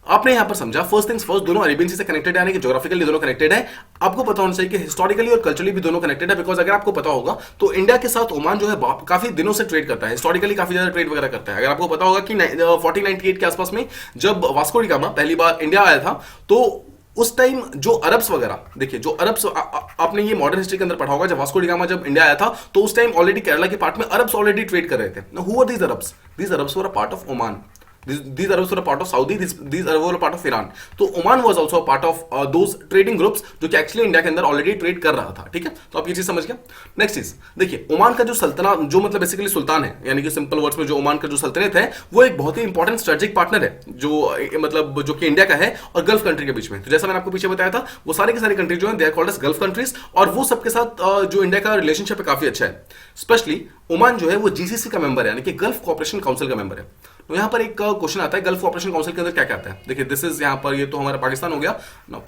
आपने यहां पर समझा, फर्स्ट थिंग्स फर्स्ट, दोनों अरेबियन सी से कनेक्टेड है, यानी कि ज्योग्राफिकली दोनों कनेक्टेड है। आपको पता होना चाहिए कि हिस्टोरिकली और कल्चरली भी दोनों कनेक्टेड है। बिकॉज अगर आपको पता होगा तो इंडिया के साथ ओमान जो है काफी दिनों से ट्रेड करता है, हिस्टोरिकली काफी ज्यादा ट्रेड वगैरह करता है। अगर आपको पता होगा कि 1498 के आसपास में जब वास्को डी गामा पहली बार इंडिया आया था, तो उस टाइम जो अरब्स वगैरह, देखिए जो अरब्स, आपने ये मॉडर्न हिस्ट्री के अंदर पढ़ा होगा, जब वास्को डी गामा जब इंडिया आया था तो उस टाइम ऑलरेडी केरला के पार्ट में अरब्स ऑलरेडी ट्रेड कर रहे थे। Who were these Arabs? These Arabs were a part of Oman. These Arabs were a part of Saudi. These Arabs were a part of Iran. तो Oman was also a part of those trading groups जो कि एक्चुअली इंडिया के अंदर ऑलरेडी ट्रेड कर रहा था. ठीक है, तो आप ये चीज समझ गए. नेक्स्ट चीज देखिए, ओमान का जो सल्तना, जो मतलब बेसिकली सुल्तान है, यानी कि सिंपल वर्ड्स में जो ओमान का जो सल्तनत है, वो एक बहुत ही इंपॉर्टेंट स्ट्रेटेजिक पार्टनर है, जो मतलब जो कि इंडिया का है और गल्फ कंट्री के बीच में. तो जैसा मैंने आपको पीछे बताया था, वो सारे के सारे कंट्री जो है they are called as gulf countries, और वो सबके साथ जो इंडिया का रिलेशनशिप है काफी अच्छा है. स्पेशली ओमान जो है वो जीसीसी का मेंबर है, यानी कि गल्फ कोऑपरेशन काउंसिल का मेंबर है. तो यहाँ पर एक क्वेश्चन आता है, गल्फ कोऑपरेशन काउंसिल के अंदर क्या क्या आता है. देखिए, दिस इज यहाँ पर, ये तो हमारा पाकिस्तान हो गया.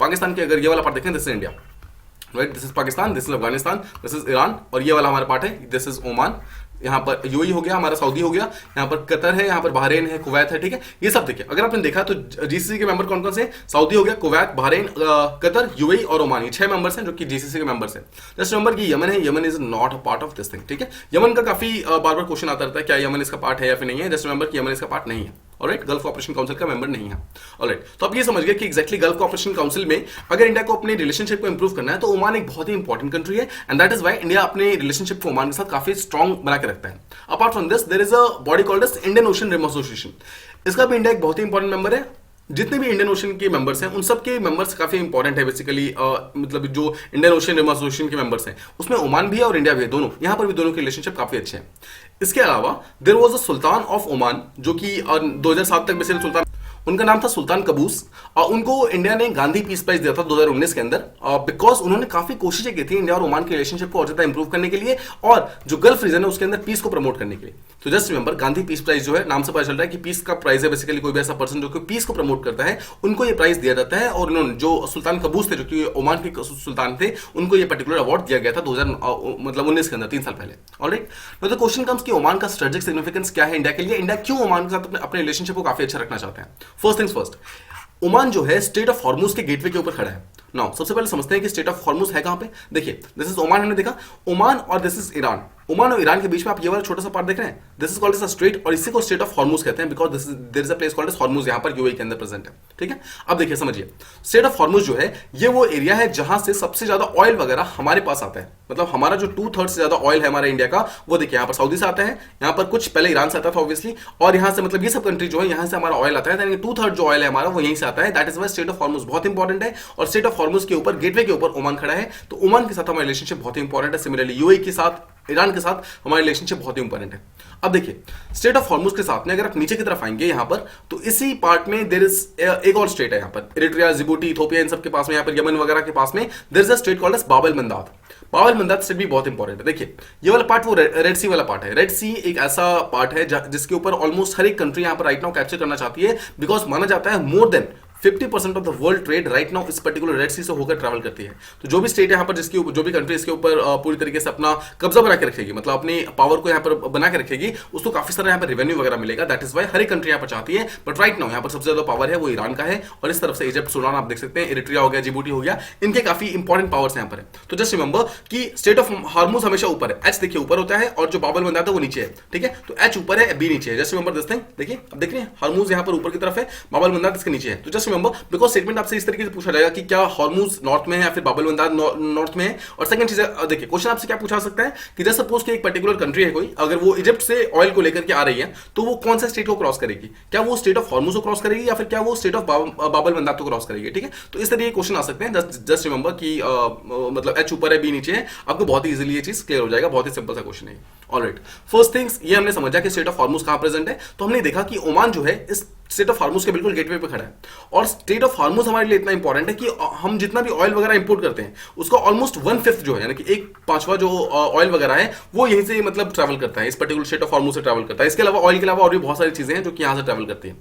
पाकिस्तान के अगर ये वाला पार्ट देखें, this is India, right. This is Pakistan, this is Afghanistan, this is Iran, और ये वाला हमारा पार्ट है, दिस इज ओमान. यहाँ पर यूएई हो गया, हमारा सऊदी हो गया, यहाँ पर कतर है, यहाँ पर बहरेन है, कुवैत है. ठीक है, ये सब देखिए, अगर आपने देखा तो जीसीसी के मेंबर कौन कौन से, सऊदी हो गया, कुवैत, बहरेन, कतर, यूएई और ओमान, ये 6 मेंबर्स हैं जो कि जीसीसी के मेंबर्स हैं. जस्ट रिमेंबर कि यमन है, Yemen is not a part of this thing. ठीक है, यमन का काफी बार बार क्वेश्चन आता रहता है, क्या यमन इसका पार्ट है या फिर नहीं है. जस्ट रिमेंबर कि यमन इसका पार्ट नहीं है. ऑलराइट, गल्फ कोऑपरेशन काउंसिल का मेंबर नहीं है. ऑलराइट, तो आप ये समझ गए कि एक्जैक्टली गल्फ कोऑपरेशन काउंसिल में अगर इंडिया को अपने रिलेशनशिप को इंप्रूव करना है तो ओमान एक बहुत ही इंपॉर्टेंट कंट्री है, and that is why India अपने रिलेशनशिप को ओमान के साथ काफी स्ट्रॉन्ग बना के रखता है. Apart from this, there is a body called as Indian Ocean Rim Association. इसका भी इंडिया एक बहुत ही इंपॉर्टेंट मेंबर है. जितने भी इंडियन ओशन के मेंबर्स हैं, उन सब के मेंबर्स काफी इंपॉर्टेंट है. बेसिकली मतलब जो इंडियन ओशन रिम एसोसिएशन के मेंबर्स हैं, उसमें ओमान भी है और इंडिया भी है, दोनों. यहां पर भी दोनों के रिलेशनशिप काफी अच्छे हैं. इसके अलावा there was a sultan of Oman, जो कि 2007 तक बेसिकली सुल्तान उनका नाम था सुल्तान कबूस और उनको इंडिया ने गांधी पीस प्राइज दिया था 2019 के अंदर बिकॉज उन्होंने काफी कोशिशें की थी इंडिया और ओमान के रिलेशनशिप को और ज्यादा इंप्रूव करने के लिए और जो गल्फ रीजन है उसके अंदर पीस को प्रमोट करने के लिए। तो just remember Gandhi peace prize जो है नाम से पता चल रहा है कि पीस का प्राइज है, बेसिकली कोई भी ऐसा पर्सन जो कि पीस को प्रमोट करता है उनको ये प्राइज दिया जाता है। और उन्होंने जो सुल्तान कबूस थे जो कि ओमान के सुल्तान थे उनको ये पर्टिकुलर अवार्ड दिया गया था 2019 के अंदर 3 साल पहले। Alright, now the question comes कि ओमान का स्ट्रेटेजिक सिग्निफिकेंस क्या है इंडिया के लिए, इंडिया क्यों ओमान के साथ अपने रिलेशनशिप को काफी अच्छा रखना चाहते हैं। फर्स्ट थिंग्स फर्स्ट, ओमान जो है स्टेट ऑफ हॉर्मूज के गेटवे के ऊपर खड़ा है। नाउ सबसे पहले समझते हैं कि स्टेट ऑफ हॉर्मूज है कहां पे। देखिए दिस इज ओमान, हमने देखा ओमान और दिस इज ईरान। ओमान और ईरान के बीच में आप ये वाला छोटा सा पार्ट देख रहे हैं, this is called as a strait और इसी को स्टेट ऑफ हॉर्मूज कहते हैं because there is a place called as Hormuz यहां पर यूएई के अंदर प्रेजेंट है। ठीक है, अब देखिए समझिए, स्टेट ऑफ हॉर्मूज जो है ये वो एरिया है जहां से सबसे ज्यादा ऑयल वगैरह हमारे पास आता है। मतलब हमारा जो 2/3 से ज्यादा ऑयल है हमारा इंडिया का वो देखिए यहाँ पर सऊदी से आता है, यहाँ पर कुछ पहले ईरान से आता था ऑब्वियसली, और यहाँ से मतलब ये सब कंट्री जो है यहाँ से हमारा ऑयल आता है, यानी 2/3 जो ऑयल है हमारा वो यहीं से आता है। That is why state of Hormuz बहुत इंपॉर्टेंट है और स्टेट ऑफ हॉर्मूज के ऊपर गेटवे के ऊपर ओमान खड़ा है। तो ओमान के साथ हमारा रिलेशनशिप बहुत ही इंपॉर्टेंट है। सिमिलरली यूएई के साथ, ईरान के साथ हमारा रिलेशनशिप बहुत ही इंपॉर्टेंट है। अब देखिए स्टेट ऑफ हॉर्मूज के साथ में अगर आप नीचे की तरफ आएंगे यहाँ पर तो इसी पार्ट में देयर इज एक और स्टेट है यहाँ पर, इरिट्रिया, जिबूटी, इथोपिया, इन सब के पास में, यहाँ पर यमन वगैरह के पास में there is a state called as Bab el Mandeb. Bab el मंदाब state भी बहुत इंपॉर्टेंट है। देखिए ये वाला पार्ट वो रेड सी वाला पार्ट है। रेड सी एक ऐसा पार्ट है जिसके ऊपर ऑलमोस्ट हर एक कंट्री यहाँ पर राइट नाउ कैप्चर करना चाहती है बिकॉज माना जाता है more than 50% of the world trade right now इस पर्टिकुलर रेड सी से होकर ट्रैवल करती है। तो जो भी स्टेट है यहाँ पर जिसकी जो भी कंट्री इसके ऊपर पूरी तरीके से अपना कब्जा बना के रखेगी, मतलब अपनी पावर को यहाँ पर बना के रखेगी, उसको काफी सारा यहाँ पर रेवेन्यू वगैरह मिलेगा। दैट इज वाई हर एक कंट्री यहाँ पर चाहती है। बट राइट नाउ यहाँ पर सबसे ज्यादा पावर है वो ईरान का है और इस तरफ से इजिप्ट, सूडान आप देख सकते हैं, इरिट्रिया हो गया, जिबूटी हो गया, इनके काफी इंपॉर्टेंट पावर्स यहाँ पर है। तो जस्ट रिमेंबर कि स्टेट ऑफ हॉर्मूज हमेशा ऊपर है, एच देखिए ऊपर होता है और जो बाब एल मंदाब है वो नीचे है। ठीक है, तो एच ऊपर है, बी नीचे है। Just remember this thing. देखिए अब देख रहे हैं हॉर्मूज यहाँ पर ऊपर की तरफ है, बाब एल मंदाब इसके नीचे है। तो जस्ट रिमेंबर बिकॉज स्टेटमेंट आपसे इस तरीके से पूछा जाएगा कि क्या हॉर्मूज नॉर्थ में है या फिर बाब एल मंदाब नॉर्थ में है। और सेकंड चीज देखिए क्वेश्चन आपसे क्या पूछा सकता है कि जैसे सपोज कि एक पर्टिकुलर कंट्री है कोई, अगर वो इजिप्ट से ऑयल को लेकर के आ रही है तो वो कौन सा स्टेट को क्रॉस करेगी, क्या वो स्टेट ऑफ हॉर्मूज को क्रॉस करेगी या फिर क्या वो स्टेट ऑफ बाब एल मंदाब को क्रॉस करेगी। ठीक है, तो इस तरीके के क्वेश्चन आ सकते हैं। जस्ट रिमेंबर कि मतलब एच ऊपर है, बी नीचे है, आपको बहुत ही इजीली ये चीज क्लियर हो जाएगा। बहुत ही सिंपल सा क्वेश्चन है। ऑलराइट, फर्स्ट थिंग्स ये हमने समझा कि स्टेट ऑफ हॉर्मूज कहां प्रेजेंट है। तो हमने देखा कि ओमान जो है इस स्टेट ऑफ हॉर्मूज के बिल्कुल गेटवे पे खड़ा है और स्टेट ऑफ हॉर्मूज हमारे लिए इतना इंपॉर्टेंट है कि हम जितना भी ऑयल वगैरह इंपोर्ट करते हैं उसका ऑलमोस्ट 1/5 जो है यानी कि 1/5 जो ऑयल वगैरह है वो यहीं से मतलब ट्रैवल करता है, इस पर्टिकुलर स्टेट ऑफ हॉर्मूज से ट्रैवल करता है। इसके अलावा ऑयल के अलावा और भी बहुत सारी चीजें हैं जो कि यहां से ट्रैवल करती हैं।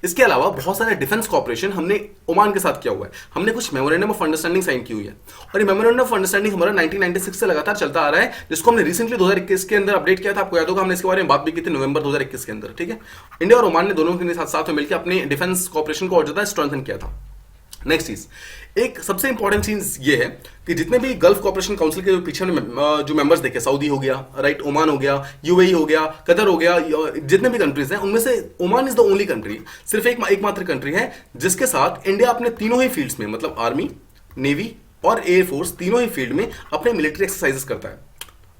इसके अलावा बहुत सारे डिफेंस कॉर्पोरेशन हमने ओमान के साथ किया हुआ है। हमने कुछ मेमोरेंडम ऑफ अंडरस्टैंडिंग साइन की हुई है और ये मेमोरेंडम ऑफ अंडरस्टैंडिंग हमारा 1996 से लगातार चलता आ रहा है, जिसको हमने रिसेंटली 2021 के अंदर अपडेट किया था। आपको याद होगा हमने इसके बारे में बात भी की थी नवंबर 2021 के अंदर। ठीक है, इंडिया और ओमान ने दोनों के साथ में मिलकर अपने डिफेंस कॉर्पोरेशन को और ज्यादा स्ट्रेंथन किया था। नेक्स्ट चीज, एक सबसे इंपॉर्टेंट चीज ये है कि जितने भी गल्फ कॉर्पोरेशन काउंसिल के पीछे जो मेंबर्स देखे, सऊदी हो गया, राइट, ओमान हो गया, यूएई हो गया, कतर हो गया, जितने भी कंट्रीज हैं उनमें से Oman is the only country, सिर्फ एकमात्र कंट्री है जिसके साथ इंडिया अपने तीनों ही फील्ड्स में, मतलब आर्मी, नेवी और एयरफोर्स, तीनों ही फील्ड में अपने मिलिट्री एक्सरसाइजेस करता है।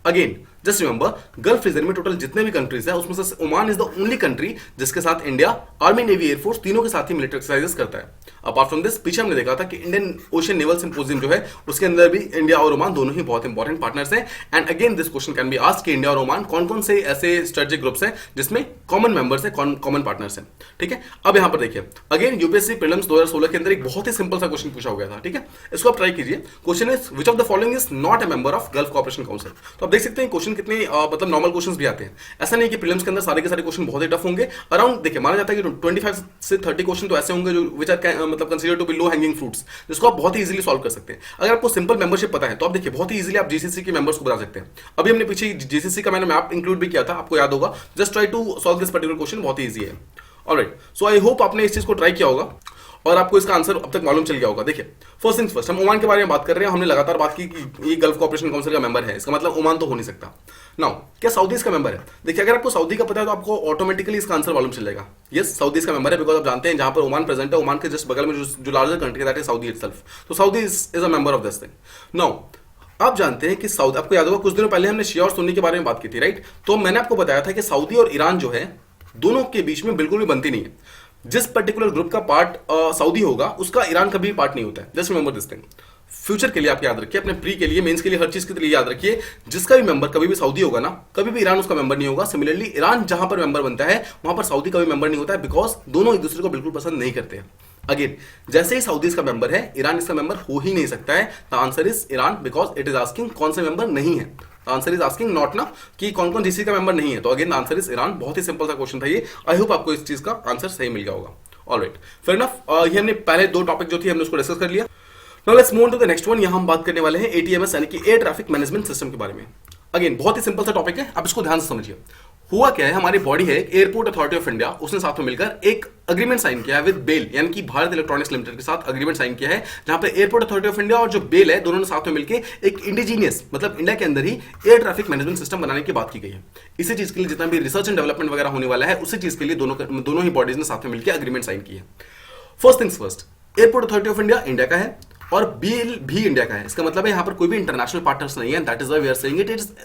Again just remember gulf region में टोटल जितने भी कंट्रीज हैं उसमें से Oman is the only country जिसके साथ इंडिया आर्मी, नेवी, एयरफोर्स तीनों के साथ ही मिलिट्री एक्सरसाइजेस करता है। अपार्ट फ्रॉम दिस पीछे हमने देखा था कि इंडियन ओशन नेवल सिंपोजियम जो है उसके अंदर भी इंडिया और ओमान दोनों ही बहुत इंपॉर्टेंट पार्टनर्स हैं। And again this question can be asked कि इंडिया और ओमान कौन कौन से ऐसे स्ट्रेटेजिक ग्रुप्स हैं जिसमें कॉमन मेंबर्स हैं, कॉमन पार्टनर्स हैं। ठीक है, अब यहां पर देखिए अगेन यूपीएससी प्रीलिम्स 2016 के अंदर एक बहुत ही सिंपल सा क्वेश्चन पूछा गया था। ठीक है, इसको आप ट्राई कीजिए। Question is which of the following is not a member of gulf corporation council. तो आप देख सकते हैं क्वेश्चन कितने मतलब नॉर्मल क्वेश्चंस भी आते हैं। ऐसा नहीं कि प्रीलिम्स के अंदर सारे के सारे क्वेश्चन बहुत ही टफ होंगे। अराउंड देखिए माना जाता है कि 25 से 30 क्वेश्चन तो ऐसे होंगे जो विच आर मतलब consider to be low hanging fruits, जिसको आप बहुत ही इजीली सॉल्व कर सकते हैं। अगर आपको सिंपल मेंबरशिप पता है तो आप देखिए बहुत ही इजीली आप जीसीसी के मेंबर्स को बता सकते हैं। अभी हमने पीछे जीसीसी का मैंने मैप इंक्लूड भी किया था, आपको याद होगा। Just try to solve this particular question, बहुत ही ईजी है। ऑलराइट, सो आई होप आपने इस चीज को ट्राई किया होगा और आपको इसका आंसर अब तक मालूम चल गया होगा। देखिए फर्स्ट थिंग्स फर्स्ट, हम ओमान के बारे में बात कर रहे हैं। हमने लगातार बात की कि ये गल्फ कॉर्पोरेशन काउंसिल का मेंबर है, इसका मतलब ओमान तो हो नहीं सकता। नाउ क्या सऊदी इसका मेंबर है? देखिए अगर आपको सऊदी का पता है तो आपको ऑटोमेटिकली इसका आंसर मालूम चल जाएगा। यस, सऊदी इसका मेंबर है बिकॉज आप जानते हैं जहां पर ओमान प्रेजेंट है, ओमान के जस्ट बगल में जो लार्जर कंट्री है दैट इज सऊदी इटसेल्फ। तो Saudi is a member of this thing. Now आप जानते हैं कि सऊदी, आपको याद होगा कुछ दिनों पहले हमने शिया और सुन्नी के बारे में बात की थी, राइट? तो मैंने आपको बताया था कि सऊदी और ईरान जो है दोनों के बीच में बिल्कुल भी बनती नहीं है। जिस पर्टिकुलर ग्रुप का पार्ट सऊदी होगा उसका ईरान कभी पार्ट नहीं होता है। Just remember this thing. Future के लिए आप याद रखिए, अपने प्री के लिए, मेंस के लिए, हर चीज के लिए याद रखिए, जिसका भी मेंबर कभी भी सऊदी होगा ना, कभी भी ईरान उसका मेंबर नहीं होगा। सिमिलरली ईरान जहां पर मेंबर बनता है वहां पर सऊदी कभी मेंबर नहीं होता है, बिकॉज दोनों एक दूसरे को बिल्कुल पसंद नहीं करते हैं। अगेन, जैसे ही सऊदी इसका मेंबर है, ईरान इसका मेंबर हो ही नहीं सकता है। The answer is Iran, because it is asking कौन सा मेंबर नहीं है। आंसर इज आस्किंग नॉट ना कि कौन कौन जीसी का मेंबर नहीं है। तो अगेन आंसर इज ईरान। बहुत ही सिंपल सा क्वेश्चन था ये। आई होप आपको इस चीज का आंसर सही मिल गया होगा। Alright, fair enough. ये हमने पहले दो टॉपिक जो थी हमने उसको डिस्कस कर लिया। Now let's move on to the next one. यहां हम बात करने वाले हैं एटीएमएस यानी कि एयर ट्रैफिक मैनेजमेंट सिस्टम के बारे में। अगेन बहुत ही सिंपल सा टॉपिक है, आप इसको ध्यान से समझिए। हुआ क्या है, हमारी बॉडी है एयरपोर्ट अथॉरिटी ऑफ इंडिया, उसने साथ में मिलकर एक अग्रीमेंट साइन किया है विद बेल यानी कि भारत इलेक्ट्रॉनिक्स लिमिटेड के साथ अग्रीमेंट साइन किया है, जहां पे एयरपोर्ट अथॉरिटी ऑफ इंडिया और जो बेल है दोनों ने साथ में मिलकर एक इंडिजीनियस मतलब इंडिया के अंदर ही एयर ट्रैफिक मैनेजमेंट सिस्टम बनाने की बात की गई है। इसी चीज के लिए जितना भी रिसर्च एंड डेवलपमेंट वगैरह होने वाला है, उसी चीज के लिए दोनों ही बॉडीज ने साथ में मिलकर अग्रीमेंट साइन की है। First things first, airport authority of India India का है और बीएल भी इंडिया का है। इसका मतलब है यहां पर कोई भी इंटरनेशनल पार्टनर्स नहीं है। That is why we are saying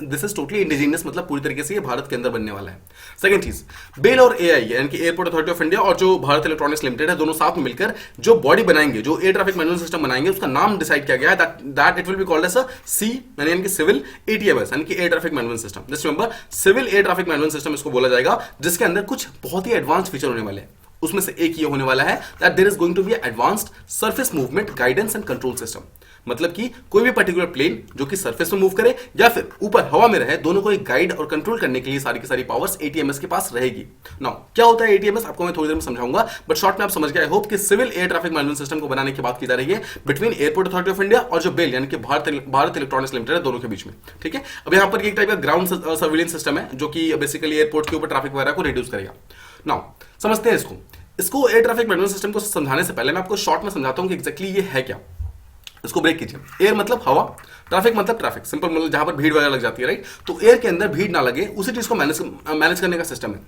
this is totally indigenous, मतलब पूरी तरीके से ये भारत के अंदर बनने वाला है। सेकंड चीज, बेल और एआई यानी कि एयरपोर्ट अथॉरिटी ऑफ इंडिया और जो भारत इलेक्ट्रॉनिक्स लिमिटेड है, दोनों साथ में मिलकर जो बॉडी बनाएंगे, जो एयर ट्रैफिक मैनेजमेंट सिस्टम बनाएंगे, उसका नाम डिसाइड किया गया है that it will be called as a C यानी कि सिविल एटीएमएस यानी कि air traffic management system. Just remember, civil air traffic management system इसको बोला जाएगा, जिसके अंदर कुछ बहुत ही एडवांस फीचर होने वाले हैं। उसमें से एक ये होने वाला है that there is going to be advanced surface movement guidance and control system. मतलब कि कोई भी पर्टिकुलर प्लेन जो कि सरफेस में मूव करे या फिर ऊपर हवा में रहे, दोनों को एक गाइड और कंट्रोल करने के लिए सारी की सारी पावर्स एटीएमएस के पास रहेगी। नाउ क्या होता है एटीएमएस, आपको मैं थोड़ी देर में समझाऊंगा, बट शॉर्ट में आप समझ गए। आई होप कि civil air traffic management system को बनाने की बात की जा रही है between airport authority of India और जो बेल यानी कि भारत इलेक्ट्रॉनिक्स लिमिटेड है, दोनों के बीच में। ठीक है, अब यहां पर एक टाइप का ग्राउंड सर्विलेंस सिस्टम है जो कि बेसिकली एयरपोर्ट के ऊपर ट्रैफिक वगैरह को रिड्यूस करेगा। नाउ समझते हैं इसको एयर ट्रैफिक मैनेजमेंट सिस्टम को समझाने से पहले मैं आपको शॉर्ट में समझाता हूं कि एग्जैक्टली ये है क्या। इसको ब्रेक कीजिए। एयर मतलब हवा, ट्रैफिक मतलब ट्रैफिक, सिंपल मतलब जहां पर भीड़ वगैरह लग जाती है, राइट। तो एयर के अंदर भीड़ ना लगे उसी चीज को मैनेज करने का सिस्टम है।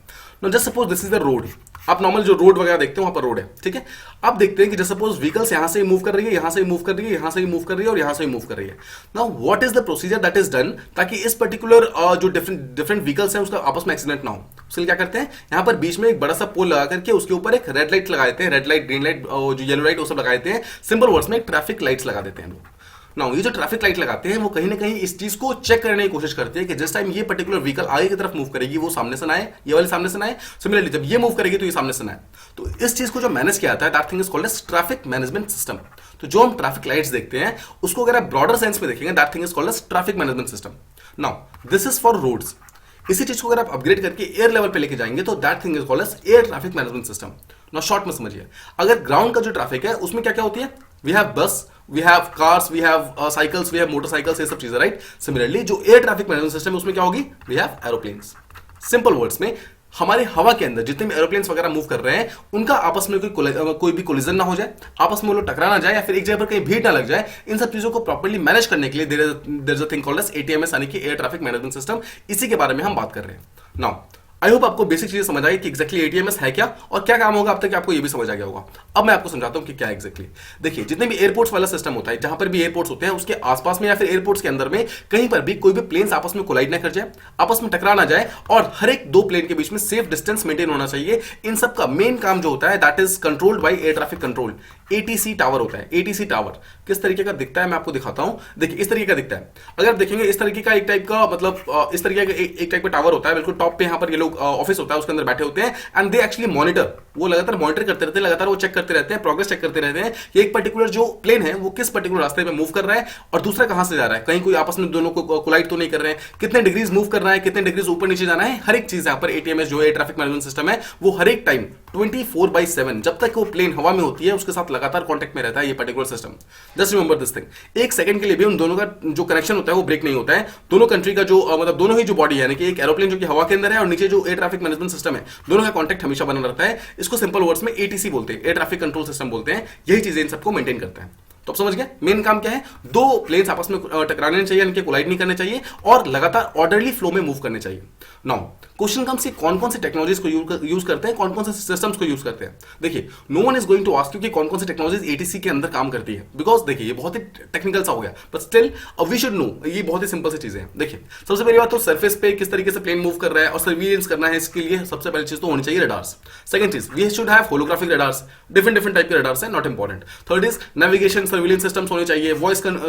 Know just suppose this is the road. आप नॉर्मल जो रोड वगैरह देखते हो वहां पर रोड है, ठीक है। आप देखते हैं कि जस्ट सपोज व्हीकल्स यहां से मूव कर रही है, यहां से मूव कर रही है, यहां से मूव कर रही है और यहां से मूव कर रही है। Now what is the procedure that is done ताकि इस पर्टिकुलर जो डिफरेंट व्हीकल्स हैं उसका आपस में एक्सीडेंट ना हो। उसके लिए क्या करते हैं, यहां पर बीच में एक बड़ा सा पोल लगा करके उसके ऊपर एक रेड लाइट लगा देते हैं, रेड लाइट, ग्रीन लाइट, जो येलो लाइट वो सब लगा देते हैं। सिंपल वर्ड्स में एक ट्रैफिक लाइट्स लगा देते हैं लोग। नाउ ये जो ट्रैफिक लाइट लगाते हैं वो कहीं ना कहीं इस चीज को चेक करने की कोशिश करते हैं कि जिस टाइम ये पर्टिकुलर व्हीकल आगे की तरफ मूव करेगी वो सामने से ना आए, ये वाले सामने से ना आए। सिमिलरली जब ये मूव करेगी तो ये सामने से ना आए। तो इस चीज को जो मैनेज किया जाता है that thing is called as traffic management system. तो जो हम ट्रैफिक लाइट्स देखते हैं उसको अगर आप ब्रॉडर सेंस में देखेंगे that thing is called as traffic management system. Now this is for roads. इसी चीज को अगर आप अपग्रेड करके एयर लेवल पे लेके जाएंगे तो that thing is called as air traffic management system. Now short में समझिए, अगर ग्राउंड का जो ट्रैफिक है उसमें क्या क्या होती है, we have bus, we have cars, we have cycles, we have motorcycles, ये सब चीजें, राइट। सिमिलरली जो एयर ट्रैफिक मैनेजमेंट सिस्टम है उसमें क्या होगी, we have aeroplanes. Simple words में हमारे हवा के अंदर जितने भी एरोप्लेन्स वगैरह मूव कर रहे हैं उनका आपस में कोई भी कोलिजन ना हो जाए, आपस में वो लोग टकरा ना जाए या फिर एक जगह पर कहीं भीड़ ना लग जाए। इन सब चीजों को प्रॉपर्ली मैनेज करने के लिए there is a thing called as ATMS यानी कि एयर ट्रैफिक मैनेजमेंट सिस्टम। इसी के बारे में हम बात कर रहे हैं। नाउ आई होप आपको बेसिक चीजें समझ आई कि एक्जैक्टली एटीएमएस है क्या और क्या काम होगा। अब तक आपको ये भी समझ आ गया होगा। अब मैं आपको समझाता हूं कि क्या एक्जैक्टली। देखिए, जितने भी एयरपोर्ट्स वाला सिस्टम होता है, जहां पर भी एयरपोर्ट्स होते हैं उसके आसपास में या फिर एयरपोर्ट्स के अंदर में कहीं पर भी कोई भी प्लेन्स आपस में कोलाइड ना कर जाए, आपस में टकरा ना जाए और हर एक दो प्लेन के बीच में सेफ डिस्टेंस मेंटेन होना चाहिए। इन सब का मेन काम जो होता है that is controlled by air traffic control. ATC tower होता है। एटीसी टावर किस तरीके का दिखता है मैं आपको दिखाता हूं। देखिए इस तरीके का दिखता है। अगर देखेंगे इस तरीके का एक टाइप का मतलब इस तरीके का एक टाइप का टावर होता है। बिल्कुल टॉप पे यहां पर ये लोग ऑफिस होता है उसके अंदर बैठे होते हैं एंड दे एक्चुअली मॉनिटर, वो लगातार मॉनिटर करते रहते हैं, लगातार वो चेक करते रहते हैं, प्रोग्रेस चेक करते रहते हैं कि एक पर्टिकुलर जो प्लेन है वो किस पर्टिकुलर रास्ते पे मूव कर रहा है और दूसरा कहां से जा रहा है, कहीं कोई आपस में दोनों को कोलाइड तो नहीं कर रहे हैं, कितने डिग्रीज मूव कर रहा है, कितने डिग्रीज ऊपर नीचे जाना है। हर एक चीज यहां पर एटीएमएस जो है ट्रैफिक मैनेजमेंट सिस्टम है वो हर एक टाइम 24/7 जब तक वो प्लेन हवा में होती है उसके साथ लगातार कांटेक्ट में रहता है ये particular system. Just remember this thing, एक सेकंड के लिए भी उन दोनों का जो कनेक्शन होता है वो ब्रेक नहीं होता है। दोनों कंट्री का जो मतलब दोनों ही जो बॉडी है, यानी कि एक एरोप्लेन जो कि हवा के अंदर है और नीचे जो एयर ट्रैफिक मैनेजमेंट सिस्टम है, दोनों का कांटेक्ट हमेशा बना रहता है। इसको सिंपल वर्ड्स में एटीसी बोलते हैं, एयर ट्रैफिक कंट्रोल सिस्टम बोलते हैं। यही चीजें इन सबको मेंटेन करता है। तो आप समझ गए मेन काम क्या है। दो प्लेन्स आपस में टकराने चाहिए, इनके कोलाइड नहीं करने चाहिए और लगातार ऑर्डरली फ्लो में मूव करने चाहिए। नाउ क्वेश्चन कम्स कि कौन कौन सी टेक्नोलॉजीज को यूज करते हैं, कौन कौन से सिस्टम्स को यूज करते हैं। देखिए, no one is going to ask you कि कौन कौन सी टेक्नोलॉजीज एटीसी के अंदर काम करती है, बिकॉज देखिए ये बहुत ही टेक्निकल सा हो गया, but still we should know, ये बहुत ही सिंपल सी चीजें हैं। देखिए, सबसे पहली बात तो सरफेस पे किस तरीके से प्लेन मूव कर रहा है और सर्विलेंस करना है, इसके लिए सबसे पहली चीज तो होनी चाहिए रडार्स। सेकंड चीज, we should have holographic radars, different type के रडार्स है, not important. Third is navigation surveillance systems होने चाहिए,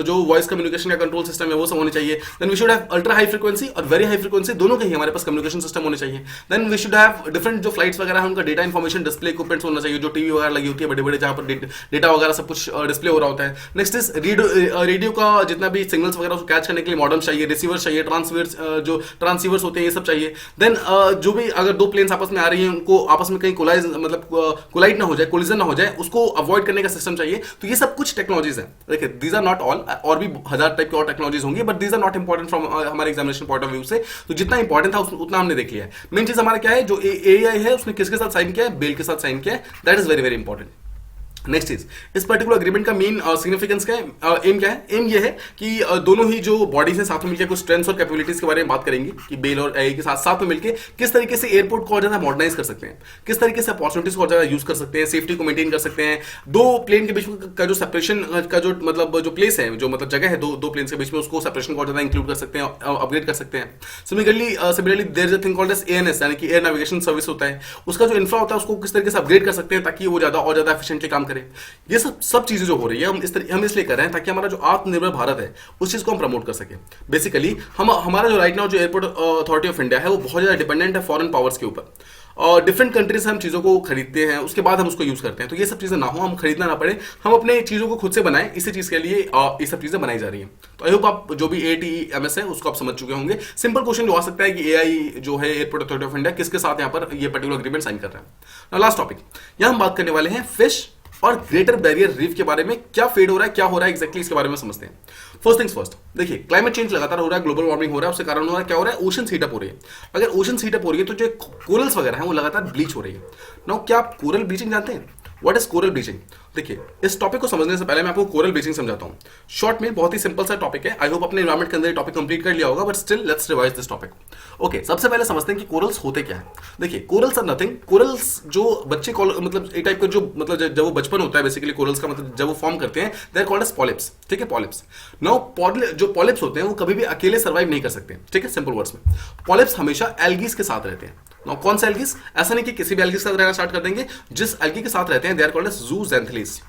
जो वॉइस कम्युनिकेशन का कंट्रोल सिस्टम है वो सब होने चाहिए। Then we should have ultra high frequency और वेरी हाई फ्रीक्वेंसी, दोनों के ही हमारे पास कम्युनिकेशन सिस्टम होने चाहिए। Then we should have different जो फ्लाइट्स वगैरह है उनका डेटा इन्फॉर्मेशन डिस्प्ले इक्विपमेंट्स होना चाहिए, जो टीवी वगैरह लगी होती है बड़े बड़े, जहां पर डेटा वगैरह सब कुछ डिस्प्ले हो रहा होता है। नेक्स्ट इज रेडियो का जितना भी सिग्नल्स वगैरह उसको कैच करने के लिए मॉडर्न चाहिए, रिसीवर्स चाहिए, जो ट्रांसीवर्स होते हैं ये सब चाहिए। देन जो भी अगर दो प्लेन्स आपस में आ रही हैं उनको आपस में कहीं कोलाइड ना हो जाए, कोलिजन ना हो जाए, उसको अवॉइड करने का सिस्टम चाहिए। तो ये सब कुछ टेक्नोलॉजीज है। देखिए, दीज आर नॉट ऑल, और भी 1000 टाइप की और टेक्नोलॉजीज होंगी, but these are not important from हमारे एग्जामिनेशन पॉइंट ऑफ व्यू से। तो जितना इंपॉर्टेंट था उतना हमने देख लिया है। मेन चीज हमारा क्या है, जो एआई है उसने किसके साथ साइन किया है, बेल के साथ साइन किया है, that is very very important. Next is, इस पर्टिकुलर एग्रीमेंट का मेन सिग्निफिकेंस क्या है, एम क्या है। एम ये है कि दोनों ही जो बॉडीज हैं साथ में मिलकर कुछ स्ट्रेंथ्स और कैपेबिलिटीज के बारे में बात करेंगी कि बेल और एआई के साथ में मिलकर किस तरीके से एयरपोर्ट को और ज्यादा मॉडर्नाइज कर सकते हैं, किस तरीके से अपॉर्चुनिटीज को और ज्यादा यूज कर सकते हैं, सेफ्टी को मेंटेन कर सकते हैं। दो प्लेन के बीच का जो सेपरेशन का जो मतलब जो प्लेस है, जो मतलब जगह है दो प्लेन के बीच में, उसको सेपरेशन को और ज्यादा इंक्लूड कर सकते हैं, अपग्रेड कर सकते हैं। Similarly there is a thing called as ANS, यानी कि एयर नेविगेशन सर्विस होता है, उसका जो इंफ्रा होता है उसको किस तरीके से अपग्रेड कर सकते हैं ताकि वो ज्यादा एफिशिएंटली काम करे। ये सब चीजें जो हो रही है हम इसलिए कर रहे हैं ताकि हमारा जो आत्मनिर्भर भारत है उस चीज को हम प्रमोट कर सके। बेसिकली हमारा जो राइट नाउ जो एयरपोर्ट अथॉरिटी ऑफ इंडिया है वो बहुत ज्यादा डिपेंडेंट है फॉरेन पावर्स के ऊपर, और डिफरेंट कंट्रीज से हम चीज़ों को खरीदते हैं, उसके बाद हम उसको यूज करते हैं। तो ये सब चीज़ें ना हो, हम खरीदना ना पड़े, हम अपने चीज़ों को खुद से बनाएं, इसी चीज़ के लिए ये सब चीज़ें बनाई जा रही हैं। तो आई होप आप जो भी ATEMS है उसको आप समझ चुके होंगे। सिंपल क्वेश्चन जो आ सकता है कि AI जो है एयरपोर्ट अथॉरिटी ऑफ इंडिया किसके साथ यहाँ पर ये पर्टिकुलर एग्रीमेंट साइन कर रहा है। लास्ट टॉपिक, यहाँ हम बात करने वाले हैं फिश और ग्रेटर बैरियर रीफ के बारे में। क्या फेड हो रहा है, क्या हो रहा है एग्जैक्टली, इसके बारे में समझते हैं। फर्स्ट थिंग्स फर्स्ट, देखिए क्लाइमेट चेंज लगातार हो रहा है, ग्लोबल वार्मिंग हो रहा है, उसके कारण हो रहा है, क्या हो रहा है, ओशन हीट अप हो रही है। अगर ओशन हीट अप हो रही है तो जो कोरल्स वगैरह हैं वो लगातार ब्लीच हो रही है। नाउ क्या आप कोरल ब्लीचिंग जानते हैं? What is coral bleaching? देखिए, इस टॉपिक को समझने से पहले मैं आपको कोरल ब्लीचिंग समझाता हूं। शॉर्ट में बहुत ही सिंपल सा टॉपिक है। आई होप अपने एनवायरमेंट के अंदर टॉपिक कंप्लीट कर लिया होगा, but still let's revise this topic. Okay, सबसे पहले समझते हैं कि कोरल्स होते क्या है। देखिए, कोरल्स आर नथिंग, कोरल्स जो बच्चे मतलब एक टाइप का जो मतलब जब वो बचपन होता है, बेसिकली कोरल्स का मतलब जब वो फॉर्म करते हैं, they are called as polyps. ठीक है, पॉलिप्स। नाउ जो पॉलिप्स होते हैं वो कभी भी अकेले सर्वाइव नहीं कर सकते। ठीक है, सिंपल वर्ड्स में पॉलिप्स हमेशा एल्गीज के साथ रहते हैं। नाउ कौन सा एल्गीज? ऐसा नहीं कि किसी भी एल्गीज के साथ रहना स्टार्ट कर देंगे, जिस एल्गी के साथ रहते हैं दे आर कॉल्ड एज जूज़ैंथेलीज।